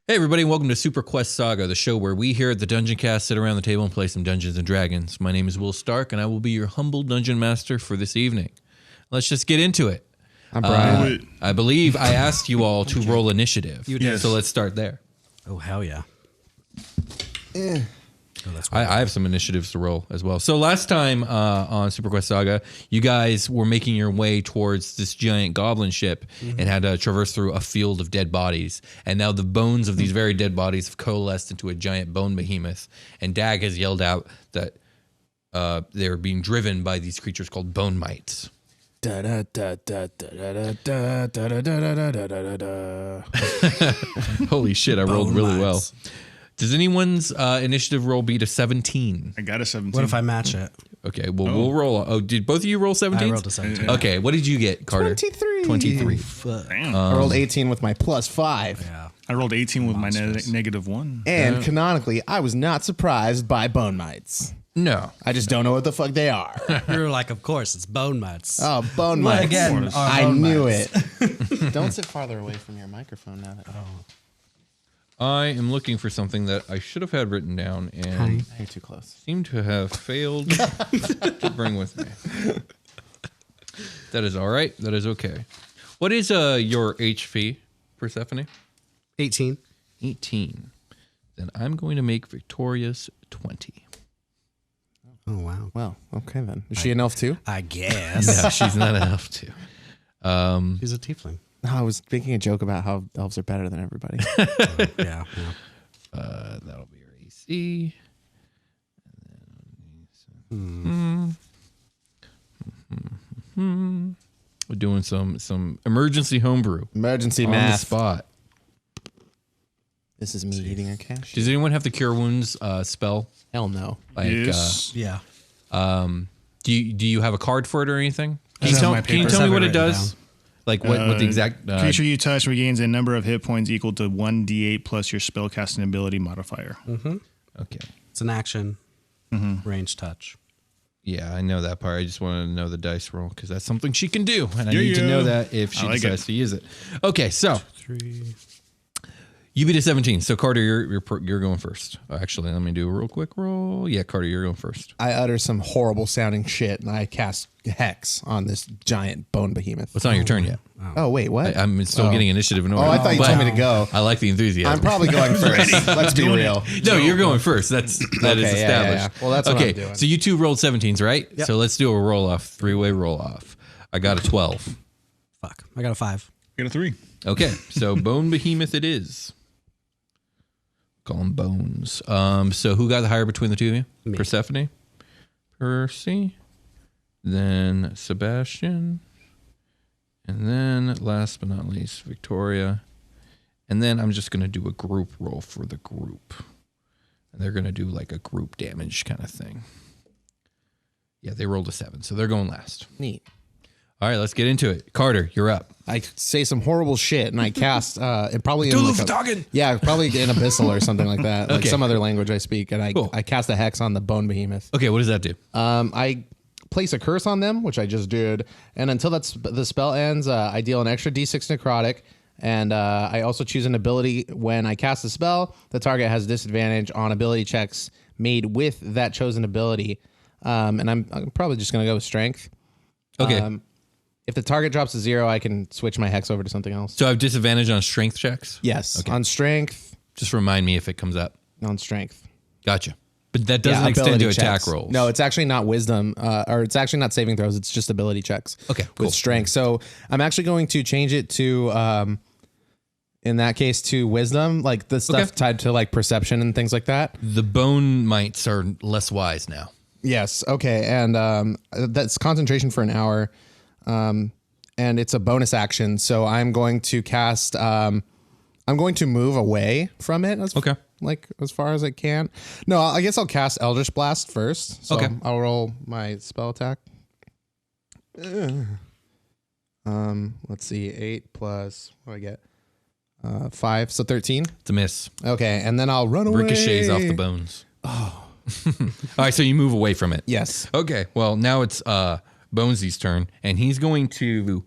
Hey everybody, welcome to Superquest Saga, the show where we here at the Dungeon Cast sit around the table and play some Dungeons & Dragons. My name is Will Stark, and I will be your humble Dungeon Master for this evening. Let's just get into it. I'm Brian. I believe I asked you all to roll initiative, You did. so let's start there. Oh, hell yeah. Oh, that's I have some initiatives to roll as well. So last time on Superquest Saga, you guys were making your way towards this giant goblin ship and had to traverse through a field of dead bodies. And now the bones of these very dead bodies have coalesced into a giant bone behemoth. And Dag has yelled out that they're being driven by these creatures called bone mites. Holy shit, I rolled really well. Does anyone's initiative roll beat a 17? I got a 17. What if I match it? Okay, well, we'll roll. Oh, did both of you roll 17? I rolled a 17. Okay, what did you get, Carter? 23. Fuck. I rolled 18 with my +5. Yeah. I rolled 18 with my -1. And canonically, I was not surprised by bone mites. No. I just don't know what the fuck they are. You're like, of course, it's bone mites. Oh, bone Well, mites. again, our I bone knew mites. it. Don't sit farther away from your microphone now. I am looking for something that I should have had written down and You're too close. seem to have failed to bring with me. That is all right. That is okay. What is your HP, Persephone? 18. 18. Then I'm going to make Victoria's 20. Oh, wow. Well, okay then. Is she an elf too? I guess. No, she's not enough to. She's a tiefling. No, I was making a joke about how elves are better than everybody. Yeah. That'll be your AC. We're doing some emergency homebrew Emergency on the math. spot. This is me eating a cash. Does anyone have the Cure Wounds spell? Hell no. Like, Yes. Yeah. do you have a card for it or anything? I Can you have tell, my can you papers. tell me I have what it it written does? down. Like what the exact creature you touch regains a number of hit points equal to 1d8 plus your spellcasting ability modifier. Okay. It's an action. Range touch. Yeah, I know that part. I just wanted to know the dice roll because that's something she can do, and I need to know that if she I like decides it. to use it. Okay, so 3. you beat a 17. So Carter, you're going first. Actually, let me do a real quick roll. Yeah, Carter, you're going first. I utter some horrible sounding shit and I cast Hex on this giant bone behemoth. It's not your turn yet. Oh, wait, what? I'm still getting initiative in order. I thought you but told me to go. I like the enthusiasm. I'm probably going first. Let's be real. No, you're going first. That is Okay, yeah, established. yeah. Well, that's what okay. I'm doing. So you two rolled 17s, right? Yep. So let's do a roll off, 3-way roll off. I got a 12. Fuck. I got a 5. Get a 3. Okay, so bone behemoth it is. Call them bones. So who got the higher between the two of you? Me. Persephone, Percy, then Sebastian, and then last but not least Victoria. And then I'm just gonna do a group roll for the group, and they're gonna do like a group damage kind of thing. Yeah, they rolled a 7, so they're going last. Neat. All right, let's get into it. Carter, you're up. I say some horrible shit and I cast it probably in like probably in Abyssal or something like that, like Okay. some other language I speak, and Cool. I cast a hex on the bone behemoth. Okay, what does that do? I place a curse on them, which I just did, and until the spell ends, I deal an extra d6 necrotic, and I also choose an ability when I cast the spell. The target has disadvantage on ability checks made with that chosen ability, and I'm probably just gonna go with strength. Okay. If the target drops to 0, I can switch my hex over to something else. So I have disadvantage on strength checks? Yes, on strength. Just remind me if it comes up. On strength. Gotcha. But that doesn't extend ability to attack checks. rolls. No, it's actually not wisdom, or it's actually not saving throws. It's just ability checks. Okay, cool. With strength. So I'm actually going to change it to, in that case, to wisdom, like the stuff tied to like perception and things like that. The bone mites are less wise now. Yes. Okay. And that's concentration for an hour. And it's a bonus action. So I'm going to cast, I'm going to move away from it. As far as I can. No, I guess I'll cast Eldritch Blast first. So I'll roll my spell attack. Let's see, 8 plus, what do I get? 5, so 13. It's a miss. Okay, and then I'll run away. Ricochets off the bones. Oh. All right, so you move away from it. Yes. Okay, well, now it's Bonesy's turn, and he's going to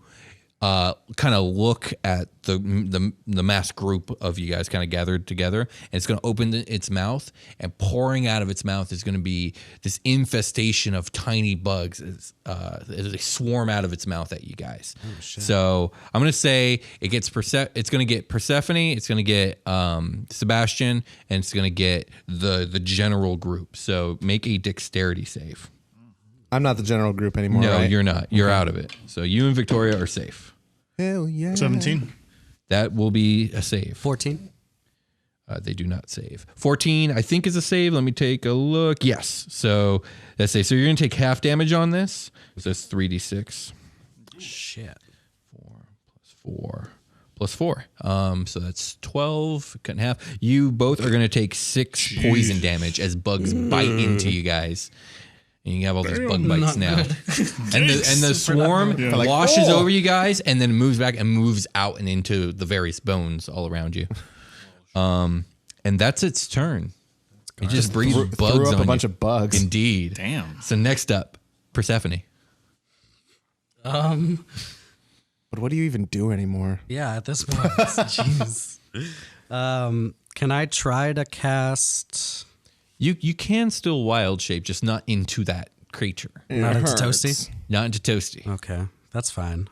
kind of look at the mass group of you guys kind of gathered together, and it's going to open its mouth, and pouring out of its mouth is going to be this infestation of tiny bugs as they swarm out of its mouth at you guys. Oh, shit. So I'm going to say it's going to get Persephone, it's going to get Sebastian, and it's going to get the general group. So make a dexterity save. I'm not the general group anymore. No, right? you're not. You're out of it. So you and Victoria are safe. Hell yeah. 17. That will be a save. 14. They do not save. 14, I think, is a save. Let me take a look. Yes. So that's a. So you're going to take half damage on this. So that's 3d6. Shit. 4 plus 4. So that's 12. Cut in half. You both are going to take 6 poison damage as bugs bite into you guys. And you have all these bug bites now. And the swarm washes over you guys and then moves back and moves out and into the various bones all around you. And that's its turn. It just breathes bugs threw up on a bunch you. of bugs. Indeed. Damn. So next up, Persephone. But what do you even do anymore? Yeah, at this point. Jeez. Can I try to cast... You can still wild shape, just not into that creature. Not into hurts. Toasty? Not into Toasty. Okay, that's fine.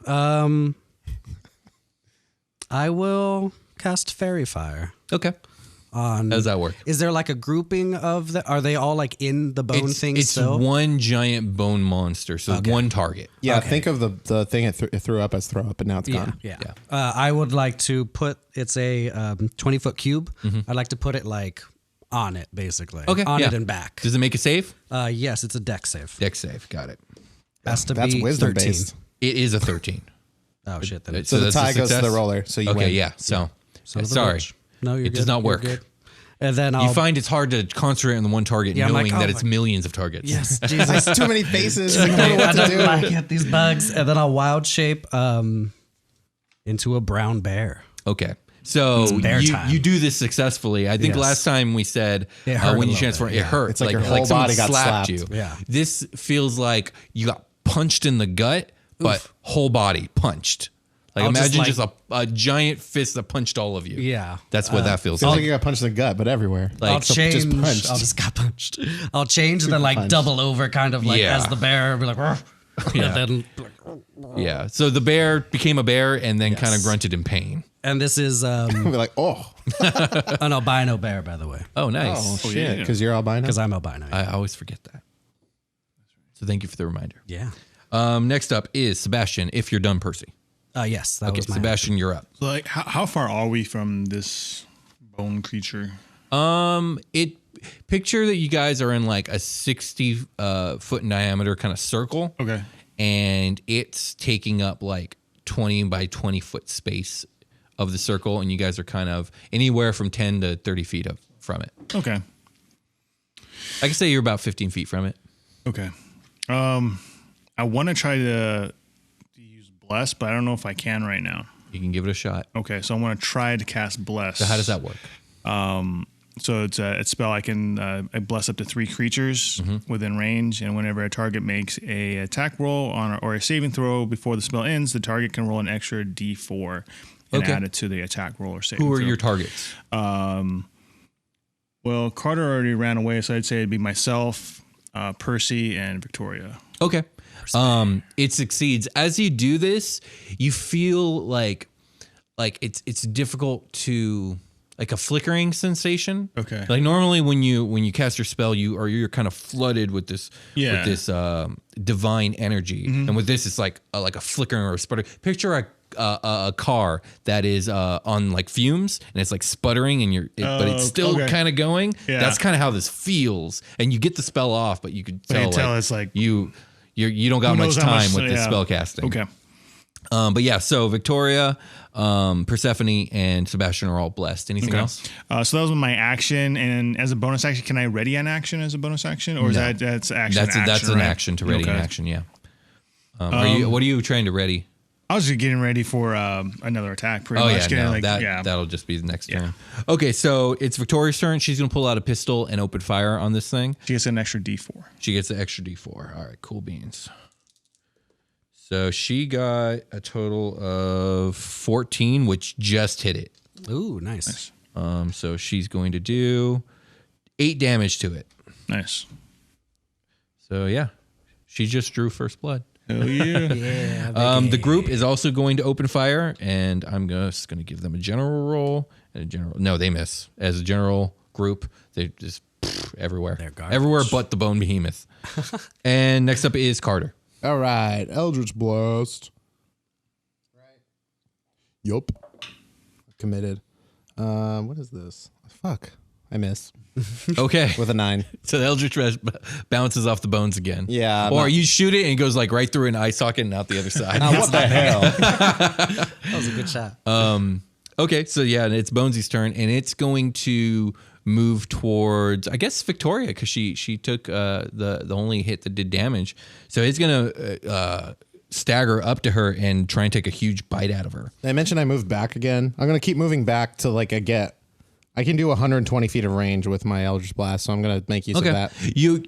I will cast Fairy Fire. Okay. How does that work? Is there like a grouping of the... Are they all like in the bone thing It's still? one giant bone monster, so one target. Yeah, Okay. think of the thing it threw up as throw up, and now it's gone. Yeah. I would like to put... It's a 20-foot cube. I'd like to put it like... on it, basically. Okay. On it and back. Does it make a save? Yes, it's a dex save. Dex save. Got it. Has to That's be wisdom 13. based. It is a 13. Oh, shit. Then So the that's a tie goes to the success? roller, so you Okay, win. yeah. So, Son of a sorry. bitch. No, you're It good. does not You're work. good. And then I'll... You find it's hard to concentrate on the one target, Yeah, I'm knowing like, that oh it's my- millions of targets. Yes, Jesus. There's too many faces. I don't know what to do. I get these bugs. And then I'll wild shape into a brown bear. Okay. So bear time. you do this successfully. I think Yes. last time we said It hurt when a you little transform, bit, it yeah. hurt. It's like your whole someone body got slapped. you. Yeah. This feels like you got punched in the gut, but whole body punched. Like I'll imagine just, just a giant fist that punched all of you. Yeah. That's what that feels Feels like like. you got punched in the gut, but everywhere. Like, I'll change. just punched. I'll just got punched. I'll change and then like punched. double over, kind of like Yeah. as the bear, be like, "Ruff." And Yeah. So the bear became a bear and then kind of grunted in pain. this is We'll be like, oh, an albino bear, by the way, Oh, nice. oh shit, because you're albino. because I'm albino. I always forget that. So thank you for the reminder. Yeah. Next up is Sebastian. If you're done, Percy. Yes, that Okay, was my Sebastian, you're up. So like, how far are we from this bone creature? Picture that you guys are in like a 60 foot in diameter kind of circle. Okay. And it's taking up like 20 by 20 foot space of the circle, and you guys are kind of anywhere from 10 to 30 feet from it. Okay. I can say you're about 15 feet from it. Okay. I want to try to use Bless, but I don't know if I can right now. You can give it a shot. Okay, so I want to try to cast Bless. So how does that work? So it's a spell. I can I bless up to 3 creatures within range, and whenever a target makes a attack roll or a saving throw before the spell ends, the target can roll an extra D4 and add it to the attack roll or saving Who are throw. your targets? Well, Carter already ran away, so I'd say it'd be myself, Percy, and Victoria. Okay. It succeeds. As you do this, you feel like it's difficult to like a flickering sensation. Okay. Like normally when you cast your spell, you're kind of flooded with this divine energy, and with this it's like a flickering or a sputter. Picture a car that is on like fumes and it's like sputtering and but it's still kind of going. Yeah. That's kind of how this feels, and you get the spell off, but you could tell, it's like you don't got who much knows how time much- with this yeah. spell casting. Okay. But yeah, so Victoria, Persephone, and Sebastian are all blessed. Anything else? So that was my action, and as a bonus action, can I ready an action as a bonus action, or is No. that's action? That's an right? action to ready an Okay. action. Yeah. What are you trying to ready? I was just getting ready for another attack. Pretty Oh much. yeah, Getting, no, like, that'll just be the next turn. Okay, so it's Victoria's turn. She's gonna pull out a pistol and open fire on this thing. She gets an extra D4. She gets the extra D4. All right, cool beans. So she got a total of 14, which just hit it. Ooh, nice. So she's going to do 8 damage to it. Nice. So yeah, she just drew first blood. Hell yeah. Yeah. The group is also going to open fire, and I'm just going to give them a general roll and a general. No, they miss. As a general group, they just everywhere. They're garbage. Everywhere but the bone behemoth. And next up is Carter. All right, Eldritch Blast. Right. Yup. Committed. What is this? Fuck. I miss. Okay. With a 9. So the Eldritch Blast bounces off the bones again. Yeah. Or you shoot it and it goes like right through an eye socket and out the other side. What the hell? That was a good shot. Okay, so yeah, it's Bonesy's turn, and it's going to move towards, I guess, Victoria, because she took the only hit that did damage. So it's gonna stagger up to her and try and take a huge bite out of her. I mentioned I moved back again. I'm gonna keep moving back to like I can do 120 feet of range with my Eldritch Blast, so I'm gonna make use of that. You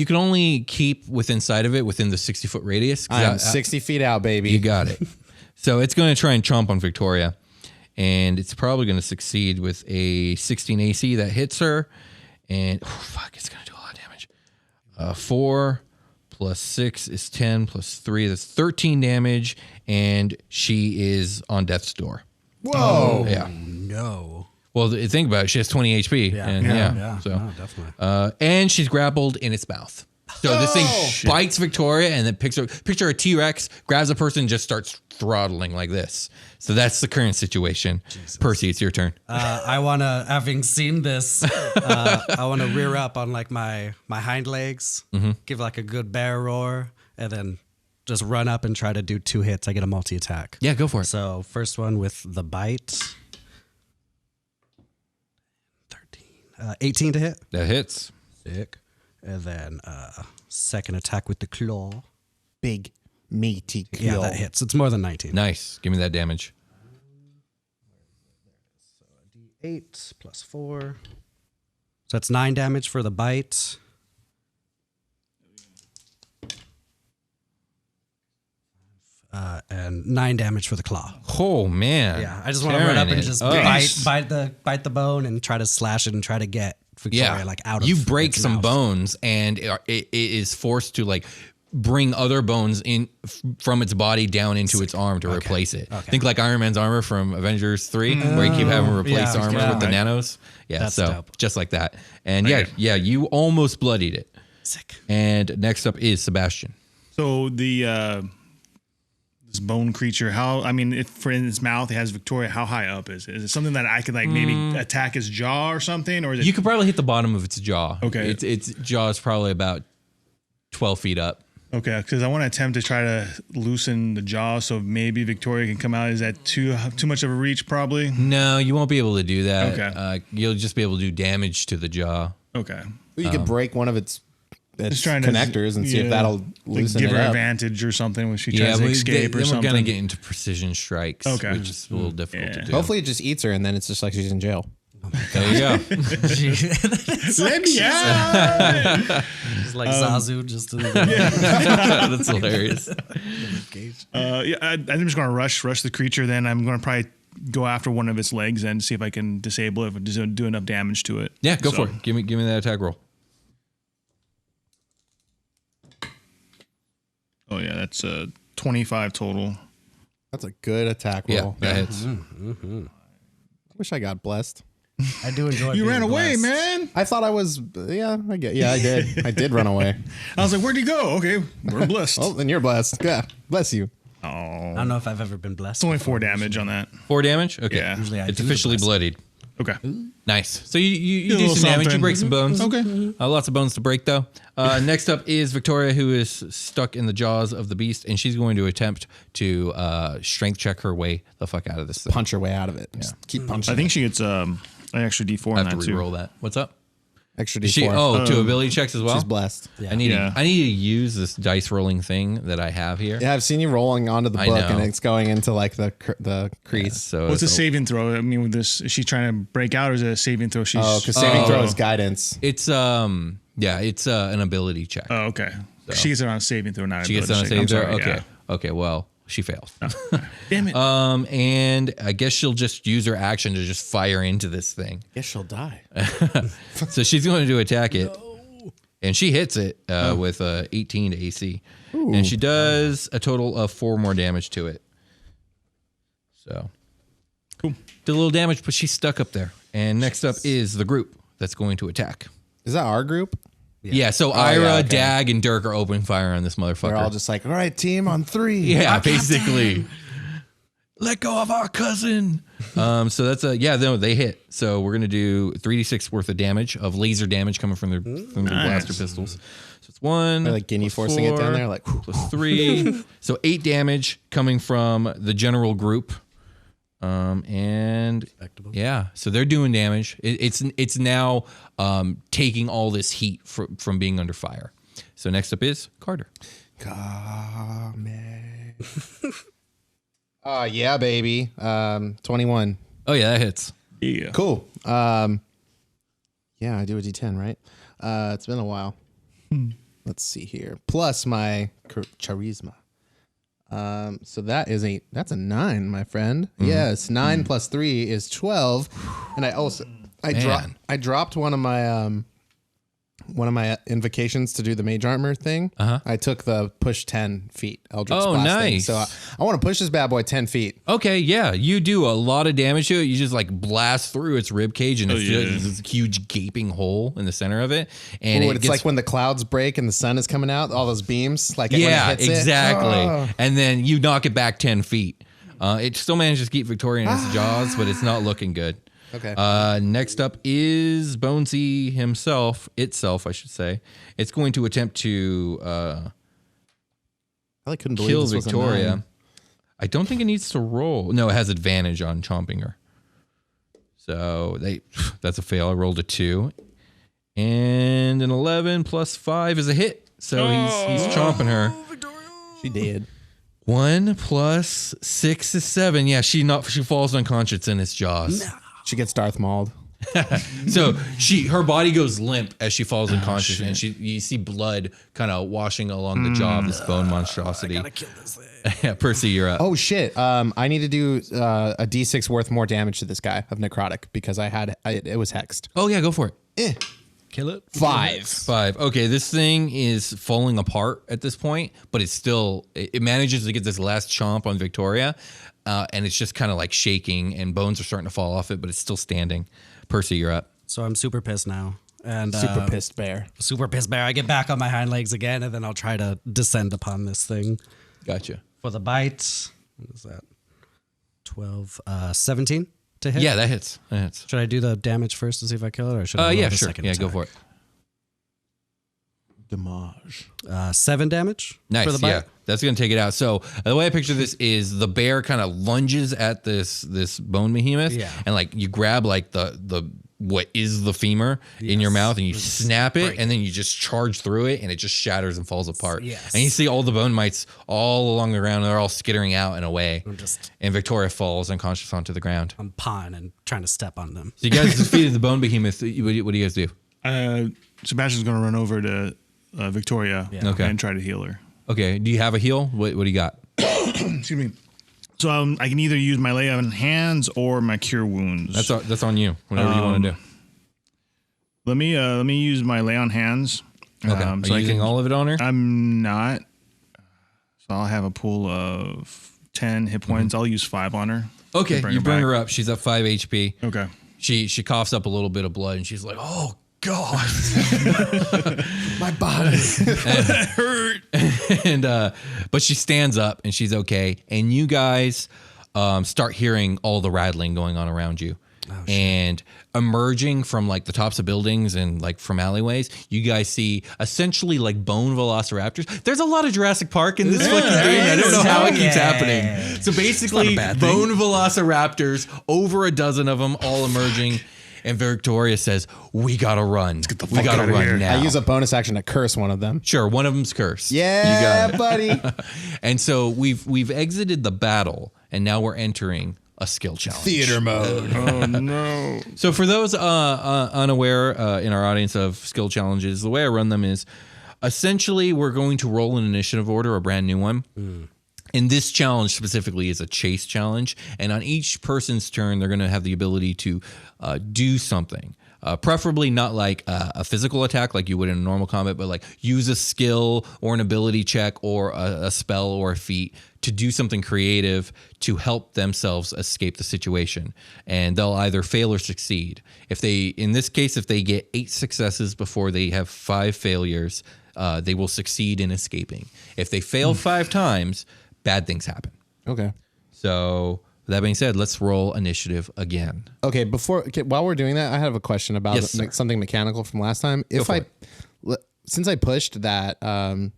can only keep within sight of it within the 60-foot radius. I'm 60 feet out, baby. You got it. So it's going to try and chomp on Victoria, and it's probably going to succeed with a 16 AC that hits her, and it's going to do a lot of damage. 4 plus 6 is 10 plus 3 that's 13 damage, and she is on death's door. Whoa! Yeah. No. Well, think about it. She has 20 HP. Yeah. So, No, definitely. and she's grappled in its mouth. So this thing bites Victoria and then picture a T-Rex, grabs a person and just starts throttling like this. So that's the current situation. Jesus. Percy, it's your turn. I want to, having seen this, I want to rear up on like my hind legs, give like a good bear roar, and then just run up and try to do 2 hits. I get a multi-attack. Yeah, go for it. So first one with the bite. 18 to hit. That hits. Sick. And then second attack with the claw. Big meaty claw. Yeah, that hits. It's more than 19. Nice. Give me that damage. 8 plus 4. So that's 9 damage for the bite. And 9 damage for the claw. Oh man. Yeah, I just want to run up and just Nice. bite the bone and try to slash it and try to get Victoria like out of You break its some mouth. bones, and it is forced to like bring other bones in from its body down into its arm to replace it. Okay. Think like Iron Man's armor from Avengers 3, where you keep having to replace yeah, armor yeah. with the nanos. Yeah, That's so dope. just like that. And yeah, you almost bloodied it. Sick. And next up is Sebastian. So the this bone creature, if in its mouth it has Victoria, how high up is it? Is it something that I could like maybe attack its jaw or something, or is it? You could probably hit the bottom of its jaw. Okay. Its jaw is probably about 12 feet up. Okay, because I want to attempt to try to loosen the jaw so maybe Victoria can come out. Is that too much of a reach? Probably. No, you won't be able to do that. Okay. You'll just be able to do damage to the jaw. Okay. You could break one of its Trying connectors and see if that'll loosen give it her up. advantage or something when she tries to escape or then something. we're going to get into precision strikes, Okay. which is a little difficult to do. Hopefully it just eats her and then it's just like she's in jail. There you go. Let me out! It's like Zazu just in the That's hilarious. I'm just going to rush the creature. Then I'm going to probably go after one of its legs and see if I can disable it, if it do enough damage to it. Yeah, go for it. Give me that attack roll. Oh yeah, that's 25 total. That's a good attack roll. Yeah, that hits. I wish I got blessed. I do enjoy You being ran away, blessed. man. I thought I was, I did. I did run away. I was like, where'd you go? Okay, we're blessed. Oh, then you're blessed. Yeah, bless you. I don't know if I've ever been blessed. It's only 4 damage on that. 4 damage? Okay. Yeah. Usually I It's do officially bless. bloodied. Okay. Nice. So you a do little some damage. You something. break some bones. Okay. Lots of bones to break, though. Next up is Victoria, who is stuck in the jaws of the beast, and she's going to attempt to strength check her way the fuck out of this thing. Punch your way out of it. Just keep punching. I think she gets an extra D4 I on have to that too. re-roll that. What's up? extra Is she? D4. Oh, 2 ability checks as well. She's blessed. Yeah. I need Yeah. to use this dice rolling thing that I have here. Yeah, I've seen you rolling onto the I book, know. and it's going into like the crease. So What's a it's saving throw? I mean, with this, is she trying to break out, or is it a saving throw? She's Oh, because saving throw is guidance. It's Yeah, it's an ability check. Oh, okay. She gets it on a saving throw, not She gets on a saving throw? Okay. Okay, well, she fails. Damn it. And I guess she'll just use her action to just fire into this thing. Guess she'll die. So she's going to attack it. And she hits it with 18 to AC. Ooh. And she does a total of 4 more damage to it. So, cool. Did a little damage, but she's stuck up there. And next up is the group that's going to attack. Is that our group? Yeah, so Ira, Dag, and Dirk are opening fire on this motherfucker. They're all just like, all right, team, on 3. Yeah, basically. Let go of our cousin. So that's they hit. So we're gonna do 3d6 worth of damage of laser damage coming from their blaster pistols. So it's 1. They're like guinea forcing it down there, like plus 3. So 8 damage coming from the general group. And yeah, so they're doing damage. It's now taking all this heat from being under fire. So next up is Carter. Yeah, baby. 21. Oh yeah, that hits. Yeah. Cool. Yeah, I do a D10, right? It's been a while. Let's see here. Plus my charisma. So that's a 9, my friend. Yes, 9 plus 3 is 12. And I dropped one of my invocations to do the mage armor thing. I took the push 10 feet Eldritch Blast thing. Nice. So I want to push this bad boy 10 feet. Okay, yeah, you do a lot of damage to it. You just like blast through its rib cage, and it's just this huge gaping hole in the center of it. And it's like when the clouds break and the sun is coming out, all those beams. Like when it hits exactly. And then you knock it back 10 feet. It still manages to keep Victoria in its jaws, but it's not looking good. Okay. Next up is Bonesy itself, I should say. It's going to attempt to I couldn't believe kill this was a Victoria. 9. I don't think it needs to roll. No, it has advantage on chomping her. So that's a fail. I rolled a 2. And an 11 plus 5 is a hit. So he's chomping her. She did. 1 plus 6 is 7. Yeah, she falls unconscious in its jaws. No. She gets Darth Mauled. So her body goes limp as she falls unconscious, and you see blood kind of washing along the jaw of this bone monstrosity. I gotta kill this thing. Yeah, Percy, you're up. Oh shit! I need to do a D6 worth more damage to this guy of necrotic because it was hexed. Oh yeah, go for it. Kill it. 5. Okay, this thing is falling apart at this point, but it manages to get this last chomp on Victoria. And it's just kind of like shaking, and bones are starting to fall off it, but it's still standing. Percy, you're up. So I'm super pissed now. And super pissed bear. Super pissed bear. I get back on my hind legs again, and then I'll try to descend upon this thing. Gotcha. For the bite, what is that? 12, 17 to hit? Yeah, that hits. Should I do the damage first to see if I kill it, or should I roll the sure. second Yeah, attack? go for it. Damage. 7 damage Nice, for the bite. yeah. That's going to take it out. So the way I picture this is the bear kind of lunges at this bone behemoth, and like you grab like the what is the femur in your mouth, and you snap it, and then you just charge through it, and it just shatters and falls apart. Yes. And you see all the bone mites all along the ground, and they're all skittering out and away. And Victoria falls unconscious onto the ground. I'm pawing and trying to step on them. So you guys defeated the bone behemoth. What do you guys do? Sebastian's going to run over to Victoria and try to heal her. Okay. Do you have a heal? What do you got? Excuse me. So I can either use my lay on hands or my cure wounds. That's on you. Whatever you want to do. Let me use my lay on hands. Okay. Are you using all of it on her? I'm not. So I'll have a pool of 10 hit points. I'll use 5 on her. Okay. You bring her up. She's at 5 HP. Okay. She coughs up a little bit of blood, and she's like, "Oh God, my body hurt." And but she stands up and she's okay. And you guys start hearing all the rattling going on around you. And emerging from like the tops of buildings and like from alleyways, you guys see essentially like bone velociraptors. There's a lot of Jurassic Park in this fucking game. I don't know how it keeps happening. So basically, bone velociraptors, over a dozen of them, all emerging. And Victoria says, "We gotta run. We gotta run now." I use a bonus action to curse one of them. Sure, one of them's cursed. Yeah, you got it, buddy. And so we've exited the battle, and now we're entering a skill challenge. Theater mode. Oh no. So for those unaware in our audience of skill challenges, the way I run them is essentially we're going to roll an initiative order, a brand new one. And this challenge specifically is a chase challenge. And on each person's turn, they're going to have the ability to do something. Preferably not like a physical attack like you would in a normal combat, but like use a skill or an ability check or a spell or a feat to do something creative to help themselves escape the situation. And they'll either fail or succeed. If they, in this case, if they get 8 successes before they have 5 failures, they will succeed in escaping. If they fail 5 times, bad things happen. Okay. So that being said, let's roll initiative again. Okay, while we're doing that, I have a question about Yes, sir. something mechanical from last time. Since I pushed that the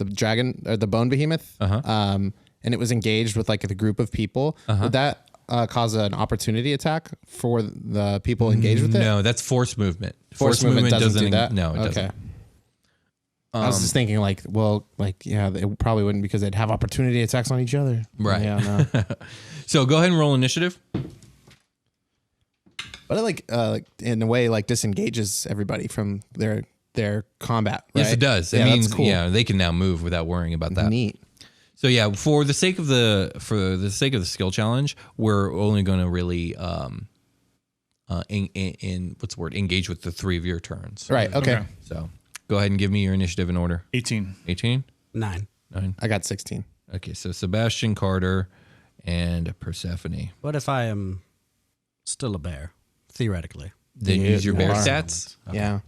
dragon or the bone behemoth, and it was engaged with like the group of people, would that cause an opportunity attack for the people engaged with it? No, that's force movement. Force movement doesn't do that. No, it okay. doesn't. I was just thinking it probably wouldn't because they'd have opportunity attacks on each other. Right. Yeah, no. So go ahead and roll initiative. But it in a way disengages everybody from their combat. Right? Yes, it does. It Yeah, means that's cool. they can now move without worrying about that. Neat. So yeah, for the sake of the skill challenge, we're only going to really engage with the 3 of your turns. Right. Okay. So go ahead and give me your initiative in order. 18. 18? 9. 9. I got 16. Okay, so Sebastian, Carter, and Persephone. What if I am still a bear, theoretically? Then Yeah, use your you bear are. stats. Yeah.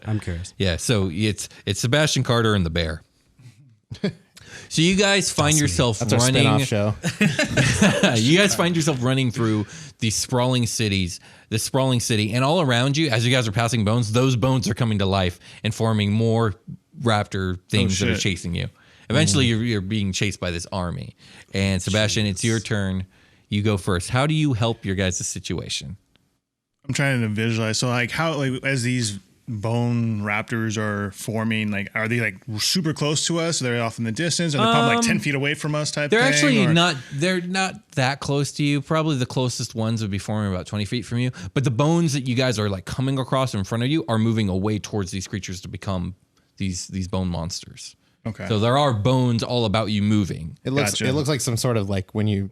I'm curious. Yeah, so it's Sebastian, Carter, and the bear. So you guys find yourself That's our running. spin-off show. You guys find yourself running through these sprawling cities, this sprawling city, and all around you, as you guys are passing bones, those bones are coming to life and forming more raptor things that are shit. chasing you. Eventually, you're being chased by this army. And Sebastian, it's your turn. You go first. How do you help your guys' situation? I'm trying to visualize. So how as these bone raptors are forming, are they super close to us? Are they off in the distance? Are they probably 10 feet away from us type They're thing? actually or? not. They're not that close to you. Probably the closest ones would be forming about 20 feet from you. But the bones that you guys are coming across in front of you are moving away towards these creatures to become these bone monsters. Okay. So there are bones all about you moving. It looks Gotcha. it looks like some sort of when you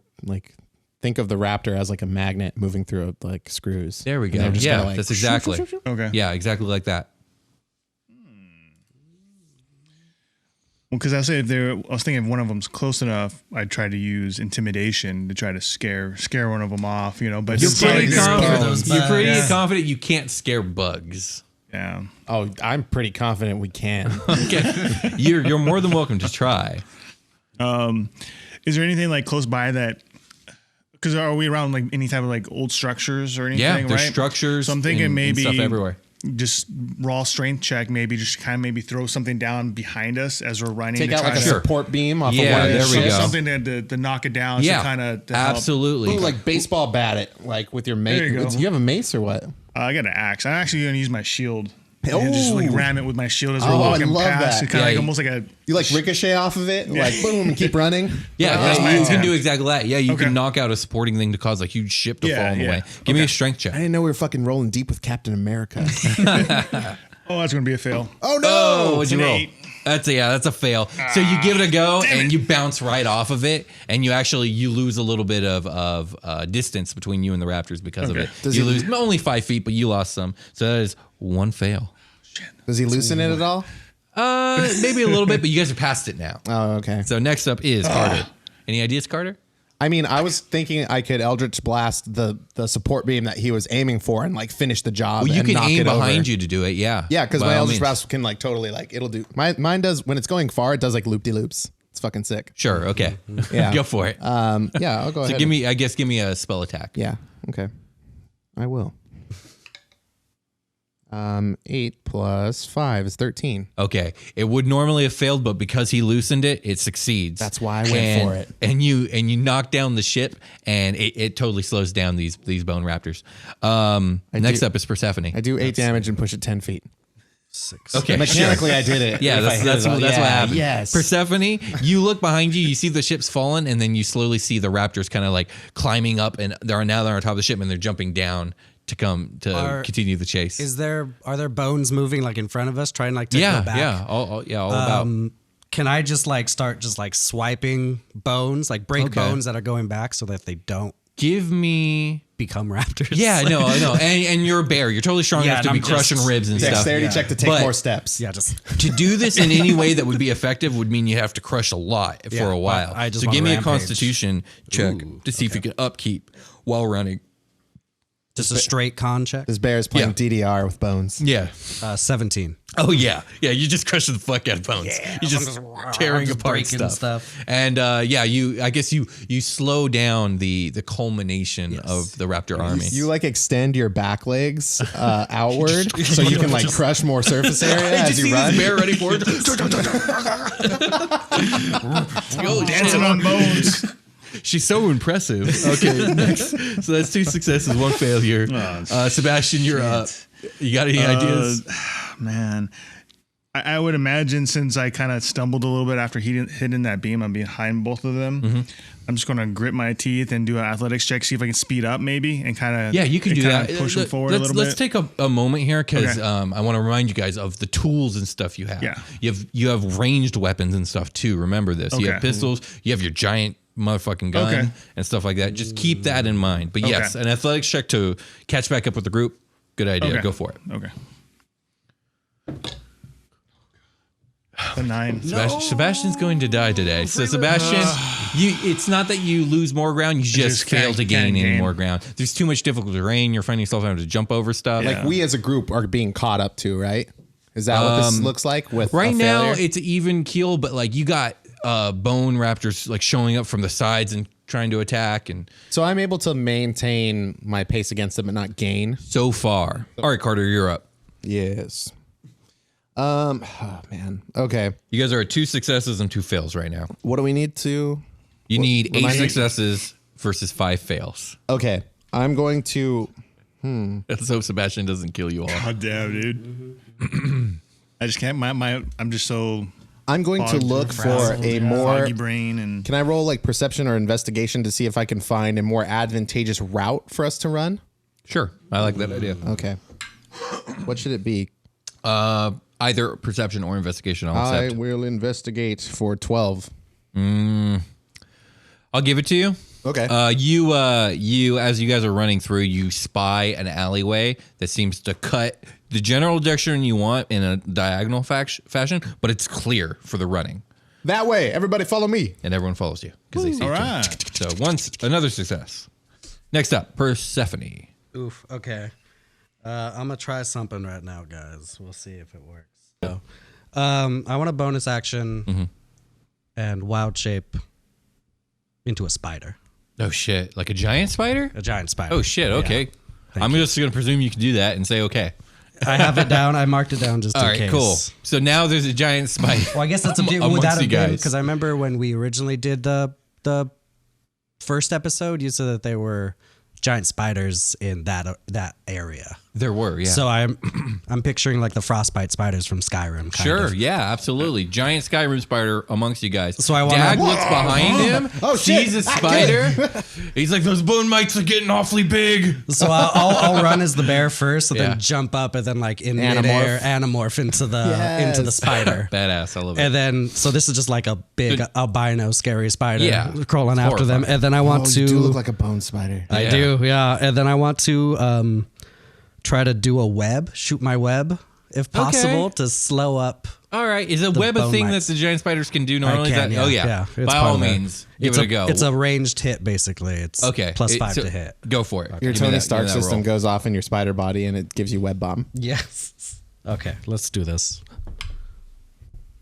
think of the raptor as a magnet moving through screws. There we And go. they're just Yeah, kinda that's exactly. Okay. Yeah, exactly like that. Well, because I was thinking if one of them's close enough, I'd try to use intimidation to try to scare one of them off, But You're still, pretty scare confident. those You're pretty bugs. confident you can't scare bugs. Yeah. Oh, I'm pretty confident we can. Okay, you're more than welcome to try. Is there anything close by that? Because are we around any type of old structures or anything? Yeah, there's right? structures. So I'm thinking and maybe stuff everywhere. just raw strength check, maybe just kind of maybe throw something down behind us as we're running. Take to out try a to, support beam off Yeah, of one of there these we ships. go. Something to knock it down. Yeah, So kind of absolutely. Ooh, baseball bat it, with your mace. There you go. Do you have a mace or what? I got an axe. I'm actually going to use my shield. Oh. And just ram it with my shield as we're Oh, I walking love past. that. It's kind of Yeah, almost like a. You ricochet off of it, boom, and keep running. Yeah, that's my you intent. can do exactly that. Yeah, you Okay. can knock out a supporting thing to cause a huge ship to Yeah, fall in the yeah. way. Give me Okay. a strength check. I didn't know we were fucking rolling deep with Captain America. Oh, that's going to be a fail. Oh no! Oh, what'd you an roll? 8. That's a fail. So you give it a go damn and it. you bounce right off of it, and you lose a little bit of distance between you and the raptors because of Okay. it. Does You he- lose only 5 feet, but you lost some. So that is one fail. Does he loosen it at all? Maybe a little bit, but you guys are past it now. Oh, okay. So next up is Carter. Any ideas, Carter? I mean, I was thinking I could Eldritch Blast the support beam that he was aiming for and finish the job. Well, you and can knock aim it behind over. you to do it. Yeah. Yeah, because By my all Eldritch means. Blast can totally it'll do. Mine does when it's going far. It does loop de loops. It's fucking sick. Sure. Okay. Yeah. Go for it. Yeah, I'll go So ahead. give me a spell attack. Yeah. Okay. I will. 8 plus 5 is 13. Okay. It would normally have failed, but because he loosened it, it succeeds. That's why I went for it. And you knock down the ship, and it totally slows down these bone raptors. Next up is Persephone. I do 8 damage and push it 10 feet. 6. Okay, Mechanically, I did it. Yeah, If I hit that's it what all- happened. Yes. Persephone, you look behind you, you see the ship's fallen, and then you slowly see the raptors kind of like climbing up, and they're on top of the ship, and they're jumping down to continue the chase. Are there bones moving like in front of us, trying like to go back? all about. Can I just like start just like swiping bones, like break bones that are going back so that they don't Give me. become raptors? Yeah, no, I know. And you're a bear. You're totally strong enough to and be I'm crushing just- ribs and stuff. Dexterity check to take But- more steps. Yeah, just To do this in any way that would be effective would mean you have to crush a lot for Yeah, a while. I just So want give to me a rampage. constitution check to see if you can upkeep while running. just a straight con check. This bear is playing Yeah. DDR with bones. Yeah. 17. Oh yeah, yeah. You just crushing the fuck out of bones. You're just tearing just apart breaking stuff. stuff. And I guess you slow down the culmination of the raptor army. You like extend your back legs outward so you can like crush more surface area as you run. This bear running forward. Go Dancing on bones. She's so impressive. Okay, next. So that's 2 successes, 1 failure. Sebastian, you're up. You got any ideas? Man, I would imagine since I kind of stumbled a little bit after hitting that beam, I'm behind both of them. Mm-hmm. I'm just going to grit my teeth and do an athletics check, see if I can speed up maybe and kind of Yeah, you can do that. Push them forward a little Let's bit. take a moment here because Okay. I want to remind you guys of the tools and stuff you have. Yeah. You have ranged weapons and stuff too. Remember this. You have Okay. pistols. You have your giant motherfucking gun Okay. and stuff like that. Just keep that in mind. But yes, an athletics check to catch back up with the group. Good idea. Okay. Go for it. Okay. A 9. Sebastian's going to die today. So Sebastian, it's not that you lose more ground, you just fail can't- to gain can't any gain. more ground. There's too much difficult terrain. You're finding yourself having to jump over stuff. Like we as a group are being caught up to, right? Is that what this looks like with Right a now, failure? it's even keel, but like you got bone raptors like showing up from the sides and trying to attack, and So I'm able to maintain my pace against them and not gain. so far. All right, Carter, you're up. Yes. Oh man. Okay. You guys are at 2 successes and 2 fails right now. What do we need to? You need 8 remind me? successes versus 5 fails. Okay. I'm going to. Let's hope Sebastian doesn't kill you all. God damn, dude. I just can't. I'm just so I'm going to fogged, look for frazzled, a more. foggy brain and Can I roll like perception or investigation to see if I can find a more advantageous route for us to run? Sure, I like that idea. Okay. What should it be? Either perception or investigation. I'll I accept. will investigate for 12. I'll give it to you. Okay. You as you guys are running through, you spy an alleyway that seems to cut the general direction you want in a diagonal fashion, but it's clear for the running, That way. Everybody follow me. and everyone follows you because they see all you. right. So another success. Next up, Persephone. Oof. Okay. I'm gonna try something right now, guys. We'll see if it works. So, I want a bonus action and wild shape into a spider, Oh shit! Like a giant spider? a giant spider. Oh shit! Okay, I'm just gonna presume you can do that and say okay. I have it down. I marked it down just All in right, case. cool. So now there's a giant spider. Well, I guess that's a bit amongst without a you guys. because I remember when we originally did the first episode, you said that there were giant spiders in that area. There were, yeah. So I'm picturing like the frostbite spiders from Skyrim. Kind Sure, of. yeah, absolutely. Giant Skyrim spider amongst you guys. So I wanna- Dag looks behind him, Oh, shit. sees a spider. He's like, those bone mites are getting awfully big. So I'll run as the bear first, and Yeah. then jump up, and then like in Animorph. midair animorph into the Yes. spider. Badass, I love it. And then, so this is just like a big albino scary spider Yeah, crawling it's after them. horrifying. And then I want Oh, to. you do look like a bone spider. I Yeah. do, yeah. And then I want to try to do a web, shoot my web if possible to slow up. All right, is a web a bone thing mites. that the giant spiders can do normally? I can, Oh yeah. yeah, It's by part all of it. means, give It's it a go. It's a ranged hit, basically. It's okay, plus 5 so to hit. Go for it. Your Give me Tony that- Stark give me that system roll. goes off in your spider body and it gives you web bomb. Yes. Okay, let's do this.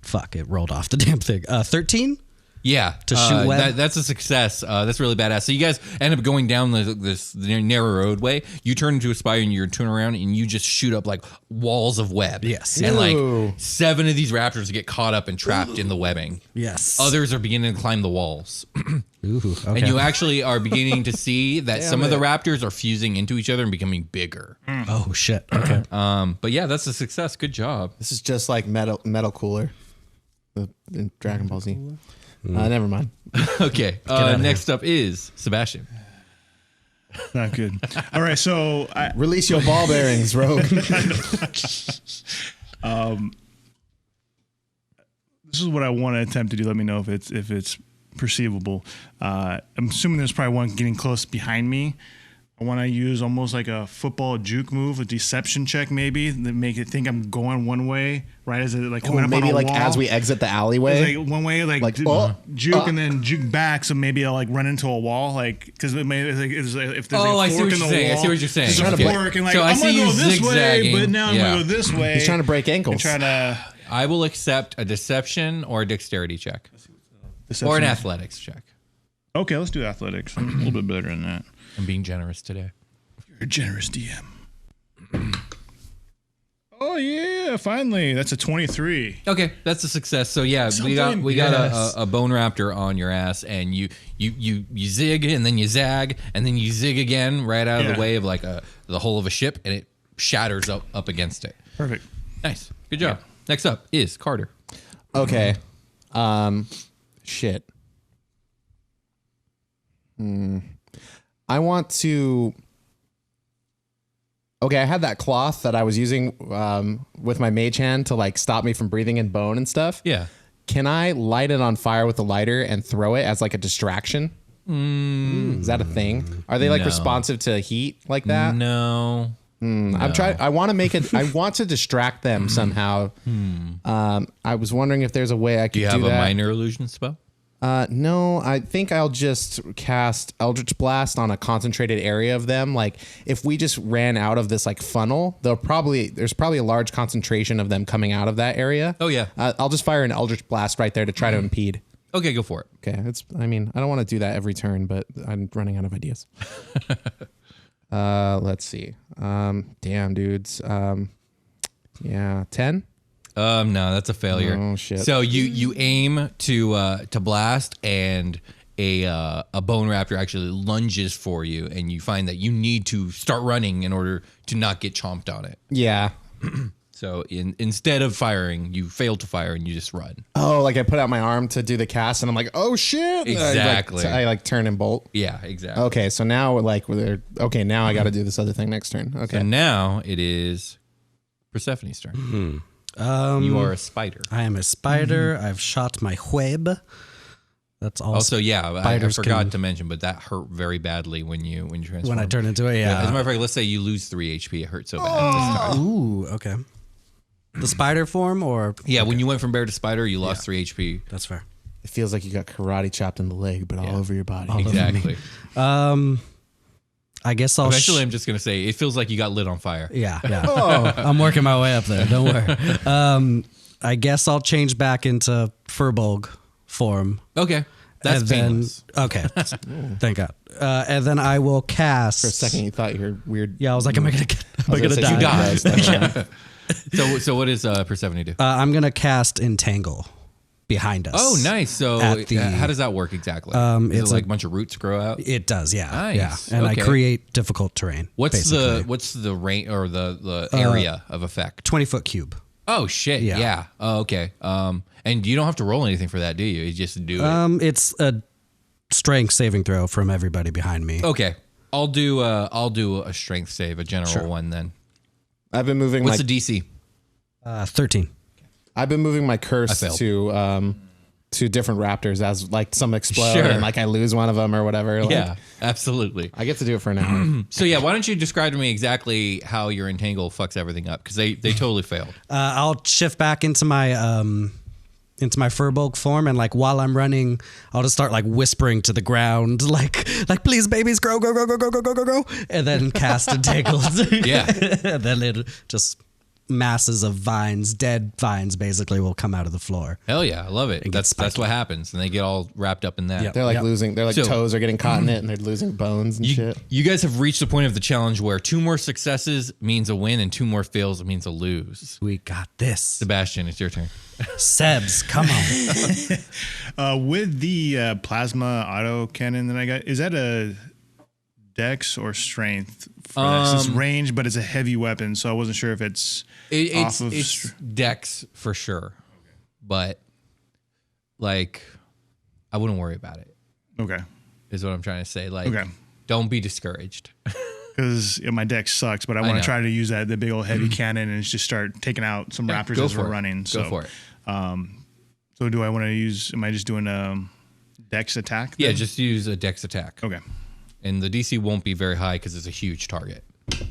Fuck, it rolled off the damn thing. 13? Yeah, To shoot web? that's a success. That's really badass. So you guys end up going down this narrow roadway. You turn into a spider and you turn around and you just shoot up like walls of web. Yes. and Ooh. like 7 of these raptors get caught up and trapped in the webbing. Yes. Others are beginning to climb the walls. Ooh, okay. And you actually are beginning to see that Damn some of the it. raptors are fusing into each other and becoming bigger. Oh shit. Okay. But yeah, that's a success. Good job. This is just like metal cooler in Dragon Ball Z. Never mind. Okay. Next up is Sebastian. Not good. All right, so Release your ball bearings, Rogue. this is what I want to attempt to do. Let me know if it's perceivable. I'm assuming there's probably one getting close behind me. I want to use almost like a football juke move, a deception check maybe, that make it think I'm going one way, right? As it like coming up Maybe on a like wall. as we exit the alleyway. It's like one way, like juke and then juke back, so maybe I'll like run into a wall, like because it may it's like, if there's Oh, I like a see fork what in the you're saying. wall. I see what you're saying. There's a Okay. fork and like So I I'm see gonna you go this way, zigzagging. but now I'm Yeah. gonna go this way. He's trying to break ankles. and try to I will accept a deception or a dexterity check deception. or an athletics check. Okay, let's do athletics. I'm a little bit better than that. I'm being generous today. You're a generous DM. Oh yeah, finally. That's a 23. Okay, that's a success. So yeah, we got yes. a bone raptor on your ass, and you zig and then you zag and then you zig again right out of the way of like the hull of a ship, and it shatters up against it. Perfect. Nice, good job. Next up is Carter. Okay. Shit. I want to. Okay, I had that cloth that I was using with my mage hand to like stop me from breathing in bone and stuff. Yeah. Can I light it on fire with a lighter and throw it as like a distraction? Is that a thing? Are they like No. responsive to heat like that? No. I'm trying. I want to make it. I want to distract them somehow. I was wondering if there's a way I could Do you have a that. minor illusion spell? No, I think I'll just cast Eldritch Blast on a concentrated area of them. Like if we just ran out of this like funnel, there's probably a large concentration of them coming out of that area. Oh, yeah. I'll just fire an Eldritch Blast right there to try to impede. Okay, go for it. Okay, I don't want to do that every turn, but I'm running out of ideas. Let's see. Damn, dudes. Yeah, 10. No, that's a failure. Oh, shit. So you aim to blast, and a bone raptor actually lunges for you, and you find that you need to start running in order to not get chomped on it. Yeah. So instead of firing, you fail to fire and you just run. Oh, like I put out my arm to do the cast, and I'm like, oh shit! Exactly. I like turn and bolt. Yeah, exactly. Okay, so now now I got to do this other thing next turn. Okay. So now it is Persephone's turn. You are a spider. I am a spider. I've shot my web. That's all. Also, yeah, I spiders forgot can- to mention, but that hurt very badly when you transform. when I turn into it. As a Yeah. matter of fact, let's say you lose 3 HP. It hurt so bad this time. Ooh. Okay. The spider form, or Yeah, when you went from bear to spider, you lost 3 HP. that's fair. It feels like you got karate chopped in the leg, but all over your body. Exactly. I guess I'll. Eventually, I'm just gonna say it feels like you got lit on fire. Yeah. I'm working my way up there. Don't worry. I guess I'll change back into Furbolg form. Okay, that's and then, painless. Okay. Thank God. And then I will cast. For a second, you thought you were weird. Yeah, I was like, am I gonna die? Die. So what does Persephone do? I'm gonna cast Entangle behind us. Oh, nice. So At the- how does that work exactly? Is it's it like a- a bunch of roots grow out? It does, yeah. Nice. Yeah. And Okay. I create difficult terrain. What's basically. the range or the area of effect? 20-foot cube? Oh shit! Yeah. Yeah. Oh, okay. And you don't have to roll anything for that, do you? You just do it. It's a strength saving throw from everybody behind me. Okay. I'll do a strength save, a general one then. I've been moving What's my the DC? 13. I've been moving my curse failed. to different raptors as like some explode Sure. and like I lose one of them or whatever. Like, Yeah, absolutely. I get to do it for an hour. So yeah, why don't you describe to me exactly how your entangle fucks everything up? Because they totally failed. I'll shift back into my Furbolg form, and like while I'm running, I'll just start like whispering to the ground, like please babies grow, go, and then cast Entangled. Yeah. And then it just masses of vines, dead vines, basically will come out of the floor. Hell yeah, I love it. gets That's what happens, and they get all wrapped up in that. Yep. They're like losing. They're like So- toes are getting caught in it, and they're losing bones and shit. You guys have reached the point of the challenge where 2 more successes means a win, and 2 more fails means a lose. We got this. Sebastian, it's your turn. Sebs, come on. With the plasma auto cannon that I got, is that a dex or strength for this? It's range, but it's a heavy weapon, so I wasn't sure if it's It's Dex for sure, but like I wouldn't worry about it. Okay. Is what I'm trying to say. Like, Okay. don't be discouraged. Because my deck sucks, but I want know. to try to use the big old heavy cannon and just start taking out some raptors Go as for we're it. running. Go for it. So do I want to use? Am I just doing a dex attack? Yeah, then? just use a Dex attack, Okay. and the DC won't be very high because it's a huge target. It's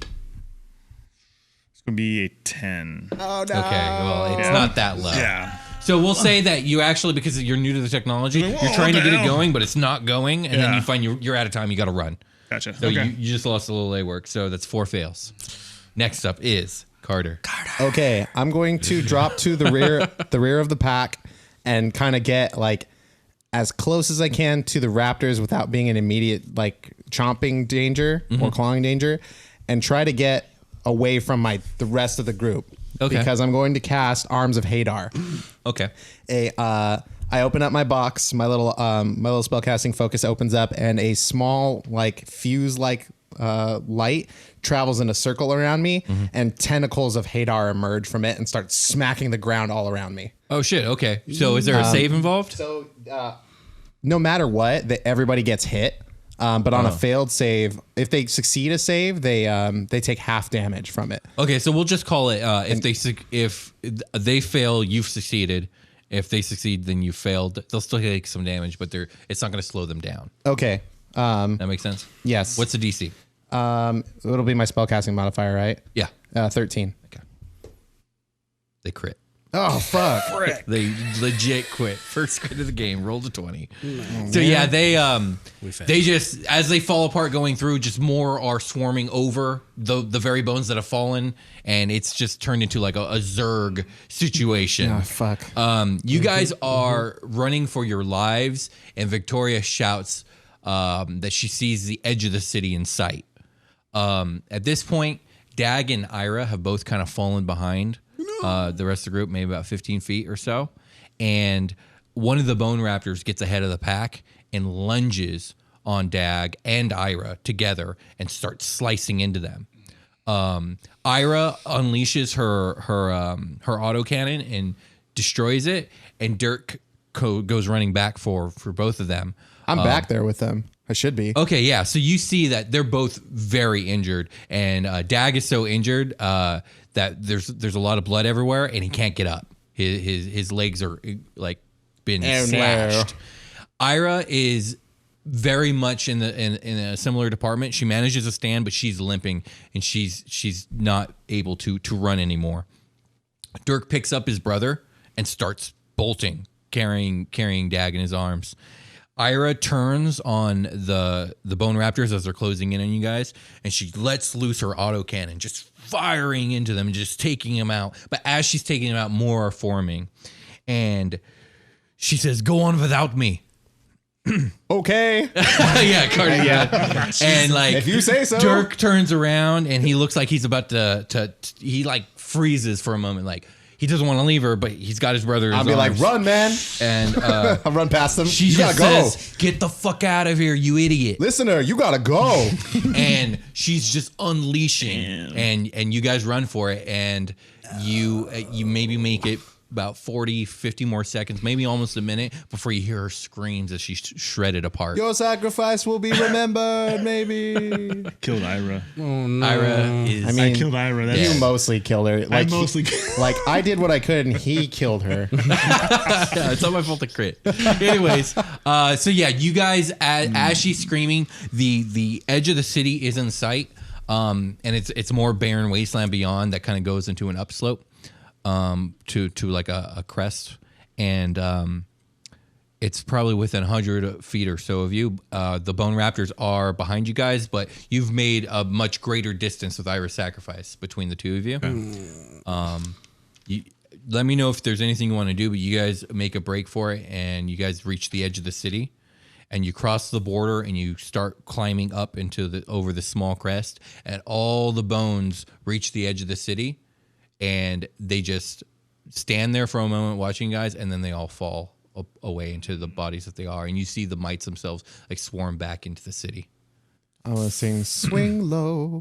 gonna be a 10. Oh no! Okay, well, it's Yeah. not that low. Yeah. So we'll say that you actually, because you're new to the technology, Like, you're whoa, trying to what get the it hell? going, but it's not going, and then Yeah. you find you're out of time. You got to run. Gotcha. So okay. you just lost a little A work. So that's 4 fails. Next up is Carter. Okay, I'm going to drop to the rear of the pack, and kind of get like as close as I can to the raptors without being in immediate like chomping danger or clawing danger, and try to get away from the rest of the group. Okay. Because I'm going to cast Arms of Hadar. Okay. I open up my box, my little spellcasting focus opens up, and a small like fuse like light travels in a circle around me, and tentacles of Hadar emerge from it and start smacking the ground all around me. Oh shit. Okay. So is there a save involved? So no matter what, everybody gets hit. But on a failed save, if they succeed a save, they take half damage from it. Okay, so we'll just call it if they fail, you've succeeded. If they succeed, then you failed. They'll still take some damage, but it's not going to slow them down. Okay. That makes sense. Yes. What's the DC? It'll be my spellcasting modifier, right? Yeah. 13. Okay. They crit. Oh fuck! They legit quit. First crit of the game. Rolled a 20. So yeah, they just as they fall apart going through, just more are swarming over the very bones that have fallen, and it's just turned into like a Zerg situation. Oh fuck! You guys are running for your lives, and Victoria shouts that she sees the edge of the city in sight. At this point, Dag and Ira have both kind of fallen behind the rest of the group, maybe about 15 feet or so. And one of the bone raptors gets ahead of the pack and lunges on Dag and Ira together and starts slicing into them. Ira unleashes her autocannon and destroys it, and Dirk goes running back for both of them. I'm back there with them. I should be. Okay, yeah. So you see that they're both very injured, and Dag is so injured that there's a lot of blood everywhere, and he can't get up. His legs are like been slashed. Ira is very much in a similar department. She manages to stand, but she's limping, and she's not able to run anymore. Dirk picks up his brother and starts bolting, carrying Dag in his arms. Ira turns on the bone raptors as they're closing in on you guys, and she lets loose her autocannon, just firing into them and just taking them out. But as she's taking them out, more are forming. And she says, "Go on without me." Okay. Yeah, Carter. Yeah. And like, If you say so. Dirk turns around and he looks like he's about to he like freezes for a moment. Like he doesn't want to leave her, but he's got his brother. in I'll his be like, arms. run, man. And I'll run past them. she You just gotta go. says, "Get the fuck out of here, you idiot." Listener, you gotta go. And she's just unleashing, and you guys run for it, and you maybe make it about 40, 50 more seconds, maybe almost a minute before you hear her screams as she's shredded apart. Your sacrifice will be remembered, maybe. Killed Ira. Ira is. I mean, I killed Ira. That's You mostly killed her. Like, mostly- like I did what I could, and he killed her. Yeah, it's not my fault to crit. Anyways, so yeah, you guys, as she's screaming, the edge of the city is in sight, and it's more barren wasteland beyond that kind of goes into an upslope. To like a crest, and it's probably within 100 feet or so of you. The bone raptors are behind you guys, but you've made a much greater distance with Ira's sacrifice between the two of you. You let me know if there's anything you want to do, but you guys make a break for it, and you guys reach the edge of the city, and you cross the border, and you start climbing up over the small crest, and all the bones reach the edge of the city, and they just stand there for a moment watching you guys, and then they all fall away into the bodies that they are, and you see the mites themselves like swarm back into the city. I want to sing "Swing Low,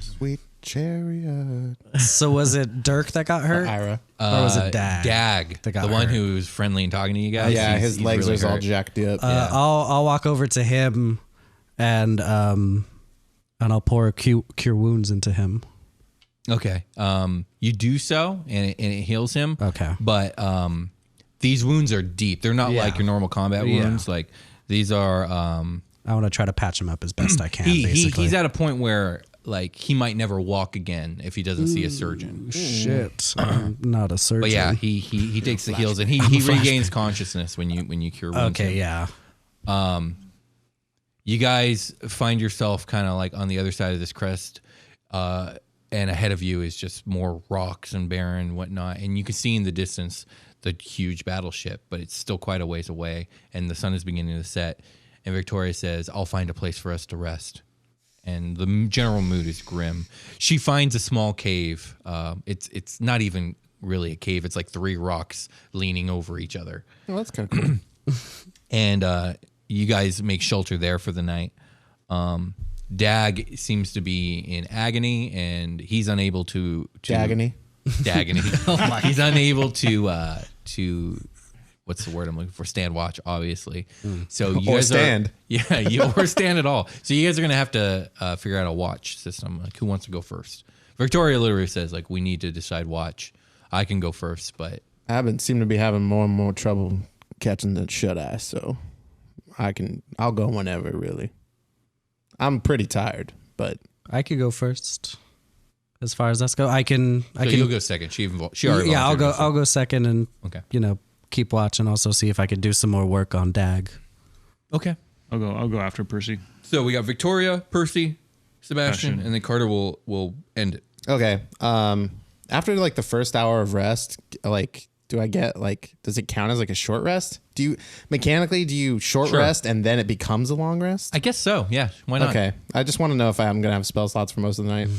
Sweet Chariot." So was it Dirk that got hurt? Ira. Or was it Dag? Dag, that got the one hurt? who was friendly and talking to you guys. Yeah, He's his legs really are all hurt. jacked up. I'll walk over to him and I'll pour cure wounds into him. Okay. You do so, and it heals him. Okay. But these wounds are deep. They're not Yeah. like your normal combat Yeah. wounds. Like these are. I want to try to patch him up as best I can. He's at a point where like he might never walk again if he doesn't see a surgeon. Shit, I'm not a surgeon. But yeah, he takes the heals, and he regains consciousness when you cure wounds. Okay, yeah. You guys find yourself kind of like on the other side of this crest, and ahead of you is just more rocks and barren and whatnot. And you can see in the distance the huge battleship, but it's still quite a ways away, and the sun is beginning to set. And Victoria says, "I'll find a place for us to rest." And the general mood is grim. She finds a small cave. It's not even really a cave. It's like 3 rocks leaning over each other. Oh, that's kind of cool. And you guys make shelter there for the night. Dag seems to be in agony, and he's unable to Dagony. Dagony. He's unable to what's the word I'm looking for? Stand watch, obviously. So you Or guys stand. or stand at all. So you guys are gonna have to figure out a watch system. Like, who wants to go first? Victoria literally says, like, we need to decide watch. I can go first, but I seem to be having more and more trouble catching the shut eye, so I'll go whenever, really. I'm pretty tired, but I could go first. As far as that's go, I can. you'll go second. She already Yeah, volunteered. I'll go second, and Okay. keep watch, and also see if I could do some more work on Dag. Okay. I'll go after Percy. So we got Victoria, Percy, Sebastian, and then Carter will end it. okay. After like the first hour of rest, like, do I get like, does it count as like a short rest? Do you short Sure. rest and then it becomes a long rest? I guess so. Yeah. Why not? Okay. I just want to know if I'm gonna have spell slots for most of the night.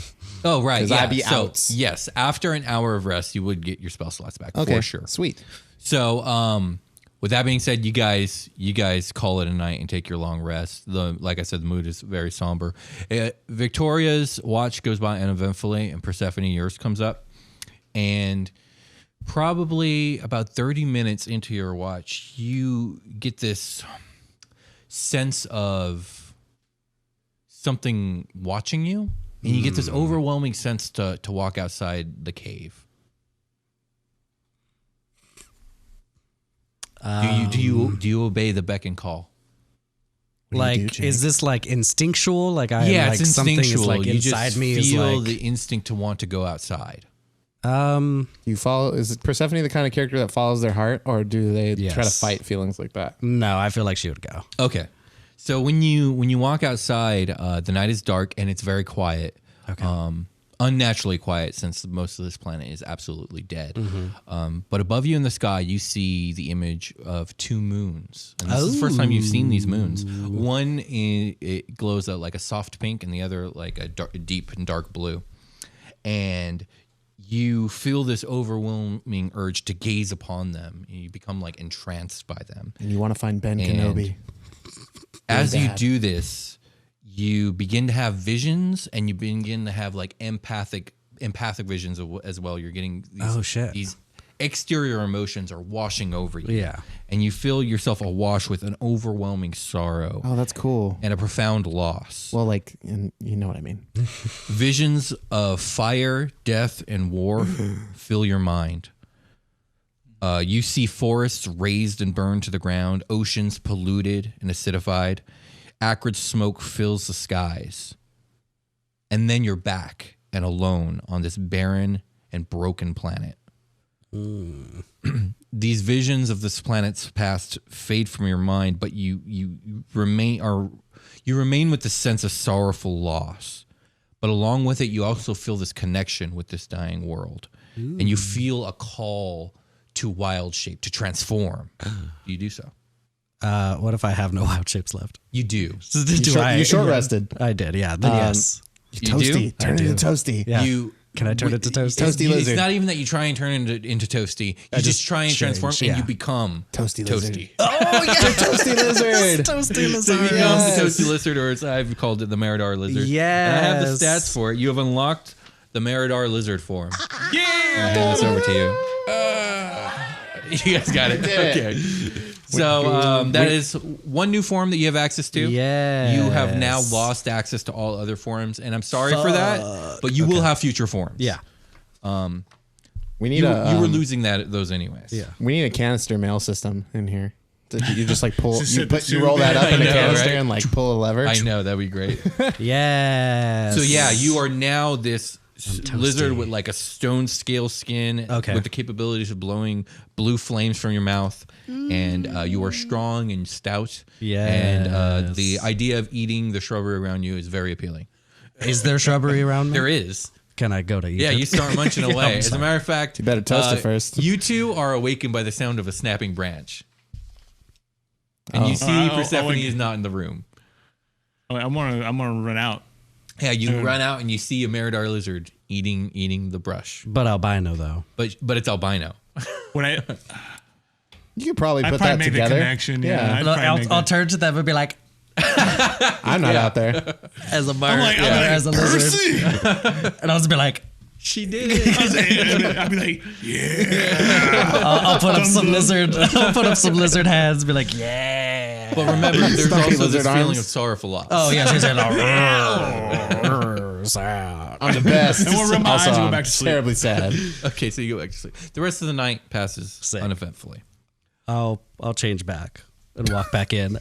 Oh, right. 'Cause Yeah. I'd be so, out. yes, after an hour of rest, you would get your spell slots back Okay, for sure. Sweet. So, with that being said, you guys call it a night and take your long rest. Like I said, the mood is very somber. Victoria's watch goes by uneventfully, and Persephone, yours comes up, and probably about 30 minutes into your watch, you get this sense of something watching you, and you get this overwhelming sense to walk outside the cave. Do you obey the beck and call? What do you do, Like, Jake? is this like instinctual? Like It's something instinctual. is like you inside just me is feel like the instinct to want to go outside. You follow? Is Persephone the kind of character that follows their heart, or do they try to Yes. fight feelings like that? No, I feel like she would go. Okay, so when you walk outside, the night is dark and it's very quiet. Okay. Unnaturally quiet since most of this planet is absolutely dead. But above you in the sky, you see the image of 2 moons. And this is the first time you've seen these moons. One, it glows out like a soft pink, and the other like a deep and dark blue. And you feel this overwhelming urge to gaze upon them. You become like entranced by them. And you want to find Ben And- Kenobi. As you bad. do this, you begin to have visions, and you begin to have like empathic visions as well. You're getting these exterior emotions are washing over you. Yeah. And you feel yourself awash with an overwhelming sorrow Oh, that's cool. and a profound loss. Well, like, you know what I mean. Visions of fire, death, and war fill your mind. You see forests razed and burned to the ground, oceans polluted and acidified. Acrid smoke fills the skies. And then you're back and alone on this barren and broken planet. These visions of this planet's past fade from your mind, but you remain with the sense of sorrowful loss. But along with it, you also feel this connection with this dying world. and you feel a call to wild shape, to transform. Do you do so? What if I have no wild shapes left? You do. You short rested. I did, yeah. Then yes. You do? Turn into Toasty. Yeah. You Can I turn it to Toasty? Toasty It's lizard. not even that you try and turn into Toasty. You just try and change, transform, yeah. and you become Toasty lizard. Toasty. Oh yeah, Toasty lizard. Toasty So you lizard. become Yes. the Toasty lizard, or as I've called it, the Meridar lizard. Yes. And I have the stats for it. You have unlocked the Meridar lizard form. Yeah. I'll hand this over to you. You guys got it. Okay. So that is one new form that you have access to. Yes. You have now lost access to all other forms, and I'm sorry for that, but you will have future forms. Yeah. We need You a. were losing those anyways. Yeah. We need a canister mail system in here. You just like pull. Just You sit the you roll tube that in. up in I a know, canister right? and like pull a lever. I know, that'd be great. Yes. So yeah, you are now this lizard with like a stone scale skin with the capabilities of blowing blue flames from your mouth. And you are strong and stout. And the idea of eating the shrubbery around you is very appealing. Is there shrubbery around me? There is. Can I go to eat Yeah, it? you start munching away. As a matter of fact, You better toast it first. You two are awakened by the sound of a snapping branch. And you see Persephone is not in the room. I'm gonna run out. Yeah, you run out and you see a Meridar lizard eating the brush. But albino though. But it's albino. When I You could probably put probably that make together. the connection. Yeah, I'd probably make I'll that. turn to them and be like, I'm not out there. as a bird, I'm like, as a lizard, Percy! and I'll just be like, She did it. I'd be like, yeah. I'll put up some lizard. I'll put up some lizard hands. And be like, yeah. But remember, there's Stumpy also lizard this feeling arms. of sorrowful loss. Oh yeah, she's like, I'm the best. And we'll rub my eyes Also, and go I'm back to sleep. terribly sad. Okay, so you go back to sleep. The rest of the night passes uneventfully. I'll change back and walk back in.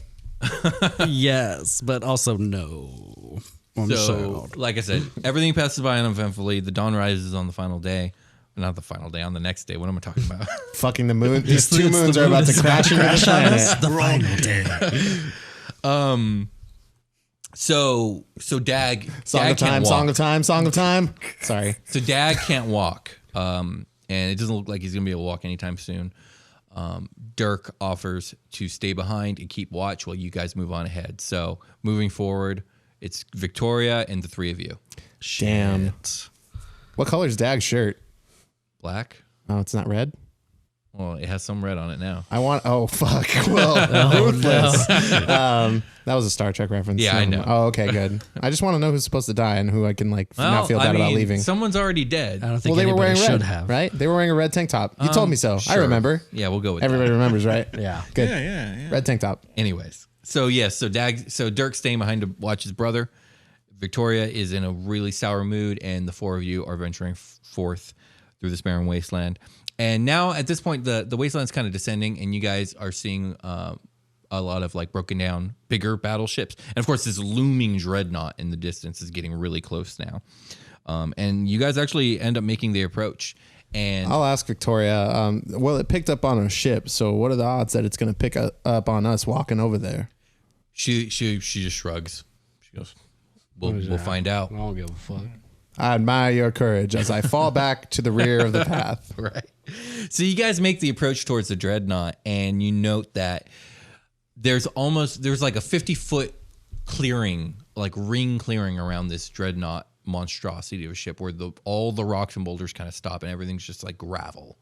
Yes, but also no. So, like I said, everything passes by uneventfully. The dawn rises on the final day. Not the final day, on the next day. What am I talking about? Fucking the moon. These two It's the moons are moon about to is crash into the planet. the final day. So Dag Song of time. Song of time. Song of time. Sorry. So Dag can't walk, and it doesn't look like he's gonna be able to walk anytime soon. Dirk offers to stay behind and keep watch while you guys move on ahead. So moving forward, it's Victoria and the three of you. Damn. What color's Dag's shirt? Black. Oh, it's not red. Well, it has some red on it now. I want. Oh fuck. Well, ruthless. That was a Star Trek reference. Yeah, I know. Oh, okay, good. I just want to know who's supposed to die and who I can like not feel bad about leaving. Someone's already dead. I don't think Well, they were anybody wearing should red, have. right? They were wearing a red tank top. You told me so. I Sure. remember. Yeah, we'll go with Everybody that. remembers, right? Yeah. Good. Yeah. Red tank top. Anyways, so Dirk's staying behind to watch his brother. Victoria is in a really sour mood, and the four of you are venturing forth through this barren wasteland. And now at this point, the wasteland's kind of descending, and you guys are seeing a lot of like broken down, bigger battleships. And of course, this looming dreadnought in the distance is getting really close now. And you guys actually end up making the approach. And I'll ask Victoria. Well, it picked up on a ship, so what are the odds that it's going to pick up on us walking over there? she just shrugs. She goes, "We'll find out." I don't give a fuck. I admire your courage as I fall back to the rear of the path. Right. So you guys make the approach towards the dreadnought, and you note that there's like a 50-foot clearing, like ring clearing around this dreadnought monstrosity of a ship where all the rocks and boulders kind of stop and everything's just like gravel.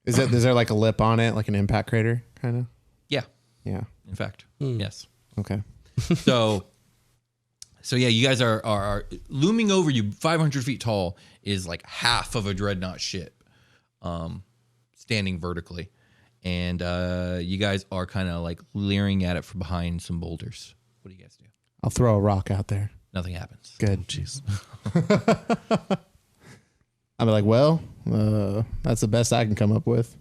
Is there like a lip on it, like an impact crater, kind of? Yeah. Yeah. In fact, yes. Okay. So yeah, you guys are looming over you, 500 feet tall, is like half of a dreadnought ship, standing vertically, and you guys are kind of like leering at it from behind some boulders. What do you guys do? I'll throw a rock out there. Nothing happens. Good. Jeez. I'll be like, well, that's the best I can come up with.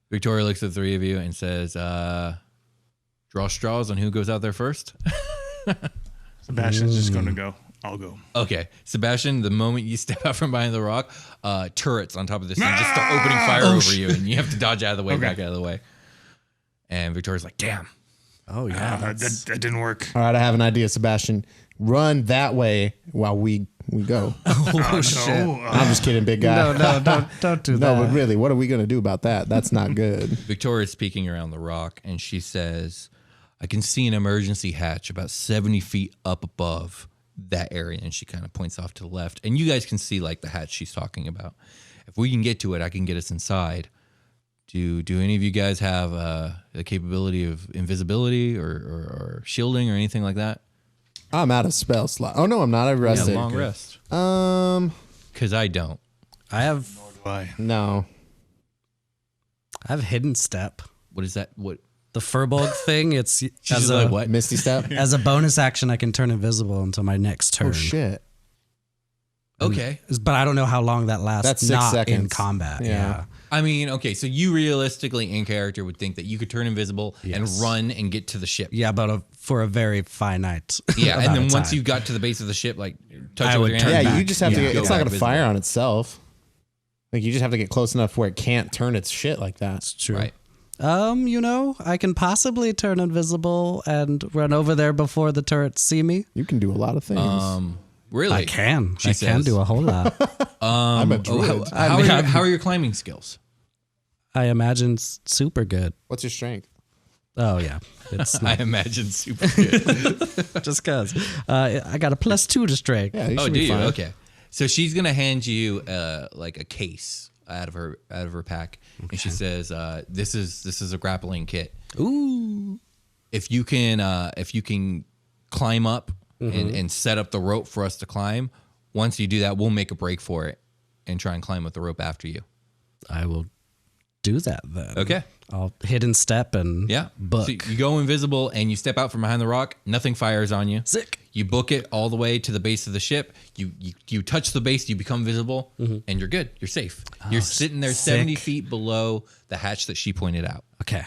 Victoria looks at the three of you and says, "Draw straws on who goes out there first." Sebastian's just going to go. I'll go. Okay, Sebastian, the moment you step out from behind the rock, turrets on top of this thing just start opening fire over you, and you have to dodge out of the way, back out of the way. And Victoria's like, "Damn." Oh yeah. That didn't work. All right, I have an idea, Sebastian. Run that way while we we go. Oh, shit. I'm just kidding, big guy. No, don't do that. No, but really, what are we gonna do about that? That's not good. Victoria's peeking around the rock, and she says, I can see an emergency hatch about 70 feet up above that area. And she kind of points off to the left. And you guys can see like the hatch she's talking about. If we can get to it, I can get us inside. Do any of you guys have the capability of invisibility or shielding or anything like that? I'm out of spell slot. Oh no, I'm not. I've rested. Yeah, long rest. Because I don't. I have No. hidden step. What is that? What? The Furbolg thing, it's She's like, what? Misty step. as a bonus action, I can turn invisible until my next turn. Oh shit. Okay. But I don't know how long that lasts. That's 6 not seconds. in combat. Yeah. Yeah. I mean, okay, so you realistically in character would think that you could turn invisible and Yes. run and get to the ship. Yeah, but for a very finite. Yeah, and amount then of once time. you got to the base of the ship, like touch I it with would your turn hand. Yeah, back. you just have to Yeah. get. Go It's not back gonna visible. fire on itself. Like you just have to get close enough where it can't turn its shit like that. It's true. Right. I can possibly turn invisible and run over there before the turrets see me. You can do a lot of things. Really? I can. She I can says. do a whole lot. I'm a Oh, druid. how are your climbing skills? I imagine super good. What's your strength? Oh yeah, it's I imagine super good. just cause I got a +2 to strength. Yeah, you Oh, should do be you? fine. Okay. So she's gonna hand you like a case out of her pack, and she says, "This is a grappling kit. Ooh. If you can climb up and set up the rope for us to climb, once you do that, we'll make a break for it and try and climb up the rope after you." I will do that then. Okay. I'll hidden step and Yeah. book. So you go invisible and you step out from behind the rock. Nothing fires on you. Sick. You book it all the way to the base of the ship. You touch the base, you become visible, and you're good. You're safe. You're sitting there sick. 70 feet below the hatch that she pointed out. Okay.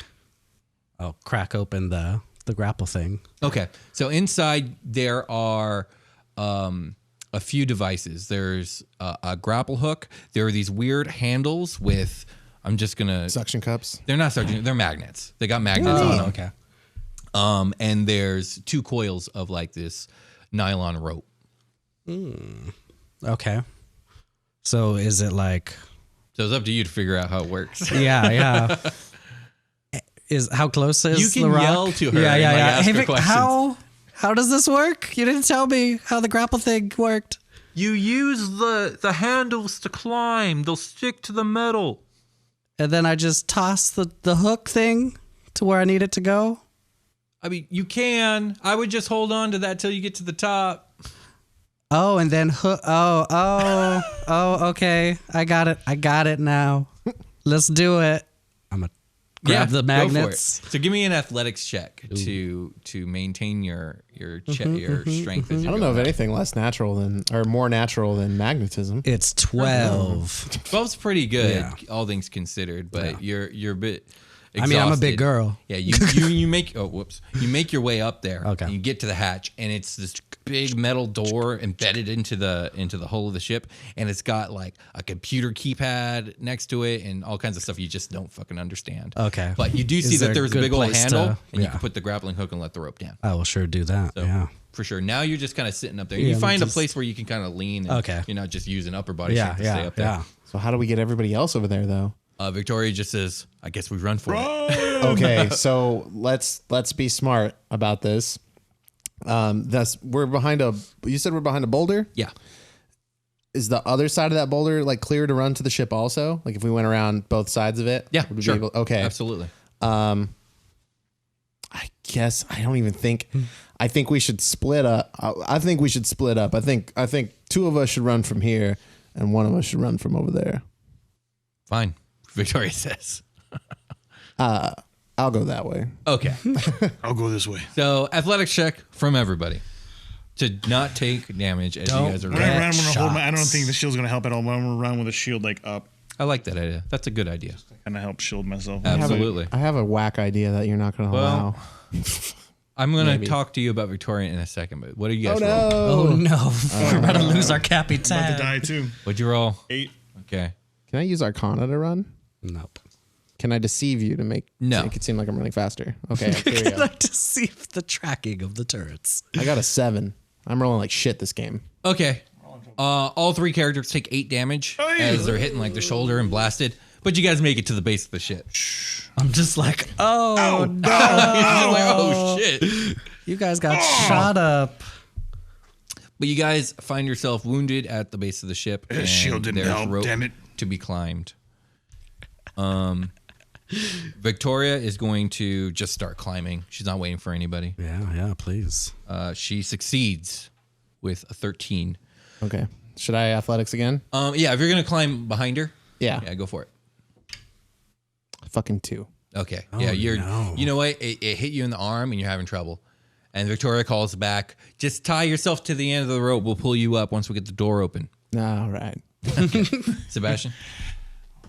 I'll crack open the grapple thing. Okay. So inside there are a few devices. There's a grapple hook. There are these weird handles with, I'm just going to, Suction cups. they're not suction, they're magnets. They got magnets on them. Okay. And there's 2 coils of like this nylon rope. Okay. So is it like? So it's up to you to figure out how it works. Yeah. How close is You can the rock? yell to her Yeah, and, yeah, like, yeah. ask Hey, her Vic, questions. how does this work? You didn't tell me how the grapple thing worked. You use the handles to climb. They'll stick to the metal. And then I just toss the hook thing to where I need it to go. I mean, you can. I would just hold on to that till you get to the top. Oh, and then hook. Oh, okay. I got it now. Let's do it. I'm gonna grab the go for it. magnets. So give me an athletics check to maintain your strength. As I don't know of anything less natural than or more natural than magnetism. It's 12. 12's pretty good, Yeah. all things considered. But you're a bit. I mean, I'm a big exhausted. girl. Yeah, you make you make your way up there. Okay. And you get to the hatch, and it's this big metal door embedded into the hull of the ship, and it's got like a computer keypad next to it, and all kinds of stuff you just don't fucking understand. Okay. But you do Is see there that a there's a good big old place handle, to- and you yeah. can put the grappling hook and let the rope down. I will sure do that. So, yeah. for sure. Now you're just kind of sitting up there. Yeah, you find just- a place where you can kind of lean. And Okay. You're not just using upper body Yeah. strength to stay Yeah. up there. Yeah. So how do we get everybody else over there though? Victoria just says, "I guess we run for it." Okay, so let's be smart about this. We're behind a. You said we're behind a boulder. Yeah. Is the other side of that boulder like clear to run to the ship also? Like if we went around both sides of it? Yeah. Would we be Sure. okay. Absolutely. I guess I don't even think. I think we should split up. I think we should split up. I think 2 of us should run from here, and 1 of us should run from over there. Fine. Victoria says. I'll go that way. Okay. I'll go this way. So athletics check from everybody to not take damage as you guys are When I running. run, I'm gonna hold my. I don't shots. think the shield's gonna help at all. But I'm gonna run with a shield like up, I like that idea. That's a good idea. and I help shield myself. Absolutely. I have a whack idea that you're not going to Well, allow. I'm going to Maybe. talk to you about Victoria in a second, but what do you Oh guys roll? Oh no. We're about to lose our cappy I'm about tab. to die too. What'd you roll? 8. Okay. Can I use Arcana to run? Nope. Can I deceive you to make it seem like I'm running faster? Okay, here we Can go. I deceive the tracking of the turrets? I got a 7. I'm rolling like shit this game. Okay. All 3 characters take 8 damage as they're hitting like the shoulder and blasted. But you guys make it to the base of the ship. I'm just like, oh no. Oh shit. You guys got shot up. But you guys find yourself wounded at the base of the ship. And shield didn't there's help, rope damn it. to be climbed. Victoria is going to just start climbing. She's not waiting for anybody. Yeah, please. She succeeds with a 13. Okay. Should I athletics again? Yeah, if you're going to climb behind her, Yeah. go for it. Fucking 2. Okay. Oh, Yeah, you're. no. You know what? It hit you in the arm, and you're having trouble. And Victoria calls back. Just tie yourself to the end of the rope. We'll pull you up once we get the door open. All right. Sebastian.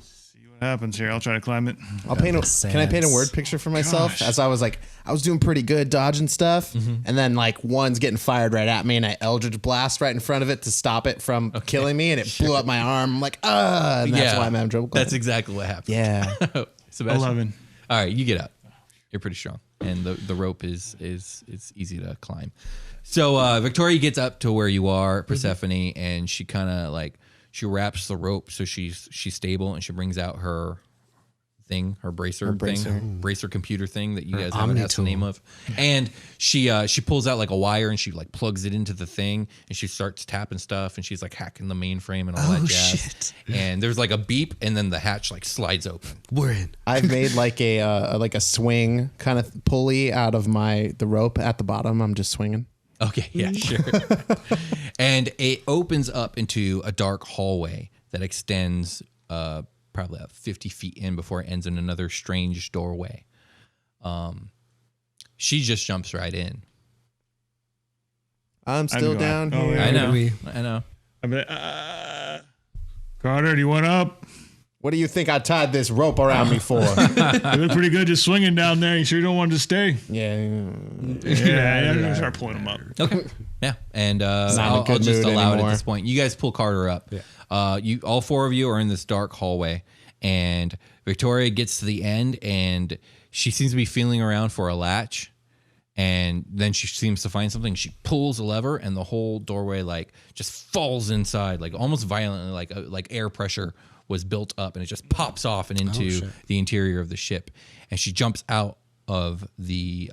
See what happens here. I'll try to climb it. Can I paint a word picture for myself? As I was doing pretty good dodging stuff, and then like one's getting fired right at me, and I Eldritch blast right in front of it to stop it from killing me, and it blew up my arm. I'm like, and that's why I'm having trouble climbing. That's exactly what happened. Yeah. Sebastian. 11. All right, you get up. You're pretty strong, and the rope is easy to climb. So Victoria gets up to where you are, Persephone, and she kind of like she wraps the rope so she's stable, and she brings out her thing, her bracer computer thing that you guys haven't asked the name of, and she pulls out like a wire and she like plugs it into the thing, and she starts tapping stuff, and she's like hacking the mainframe and all that jazz. Shit. And there's like a beep, and then the hatch like slides open. We're in. I've made like a swing kind of pulley out of the rope at the bottom. I'm just swinging. Okay, yeah, sure. And it opens up into a dark hallway that extends probably about 50 feet in before it ends in another strange doorway. She just jumps right in. I'm still down Oh, here. yeah. I know. I'm like, Carter, do you want up? What do you think I tied this rope around me for? You look pretty good just swinging down there. You sure you don't want to stay? Yeah. Start pulling them up. Okay. Yeah, and Not in a I'll good just mood allow it anymore. at this point. You guys pull Carter up. Yeah. You all 4 of you are in this dark hallway, and Victoria gets to the end, and she seems to be feeling around for a latch, and then she seems to find something. She pulls a lever, and the whole doorway like just falls inside, like almost violently, like air pressure was built up, and it just pops off and into the interior of the ship. And she jumps out of the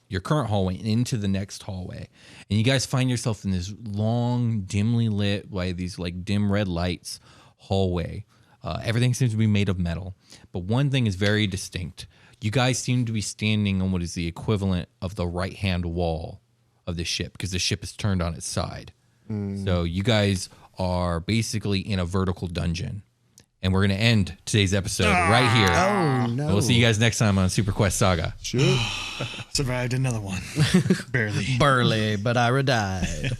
your current hallway and into the next hallway. And you guys find yourself in this long, dimly lit by these like dim red lights hallway. Everything seems to be made of metal, but one thing is very distinct. You guys seem to be standing on what is the equivalent of the right-hand wall of the ship, because the ship is turned on its side. So you guys are basically in a vertical dungeon. And we're going to end today's episode right here. Oh, no. And we'll see you guys next time on Superquest Saga. Sure. Survived another one. Barely. Burly, but Ira died.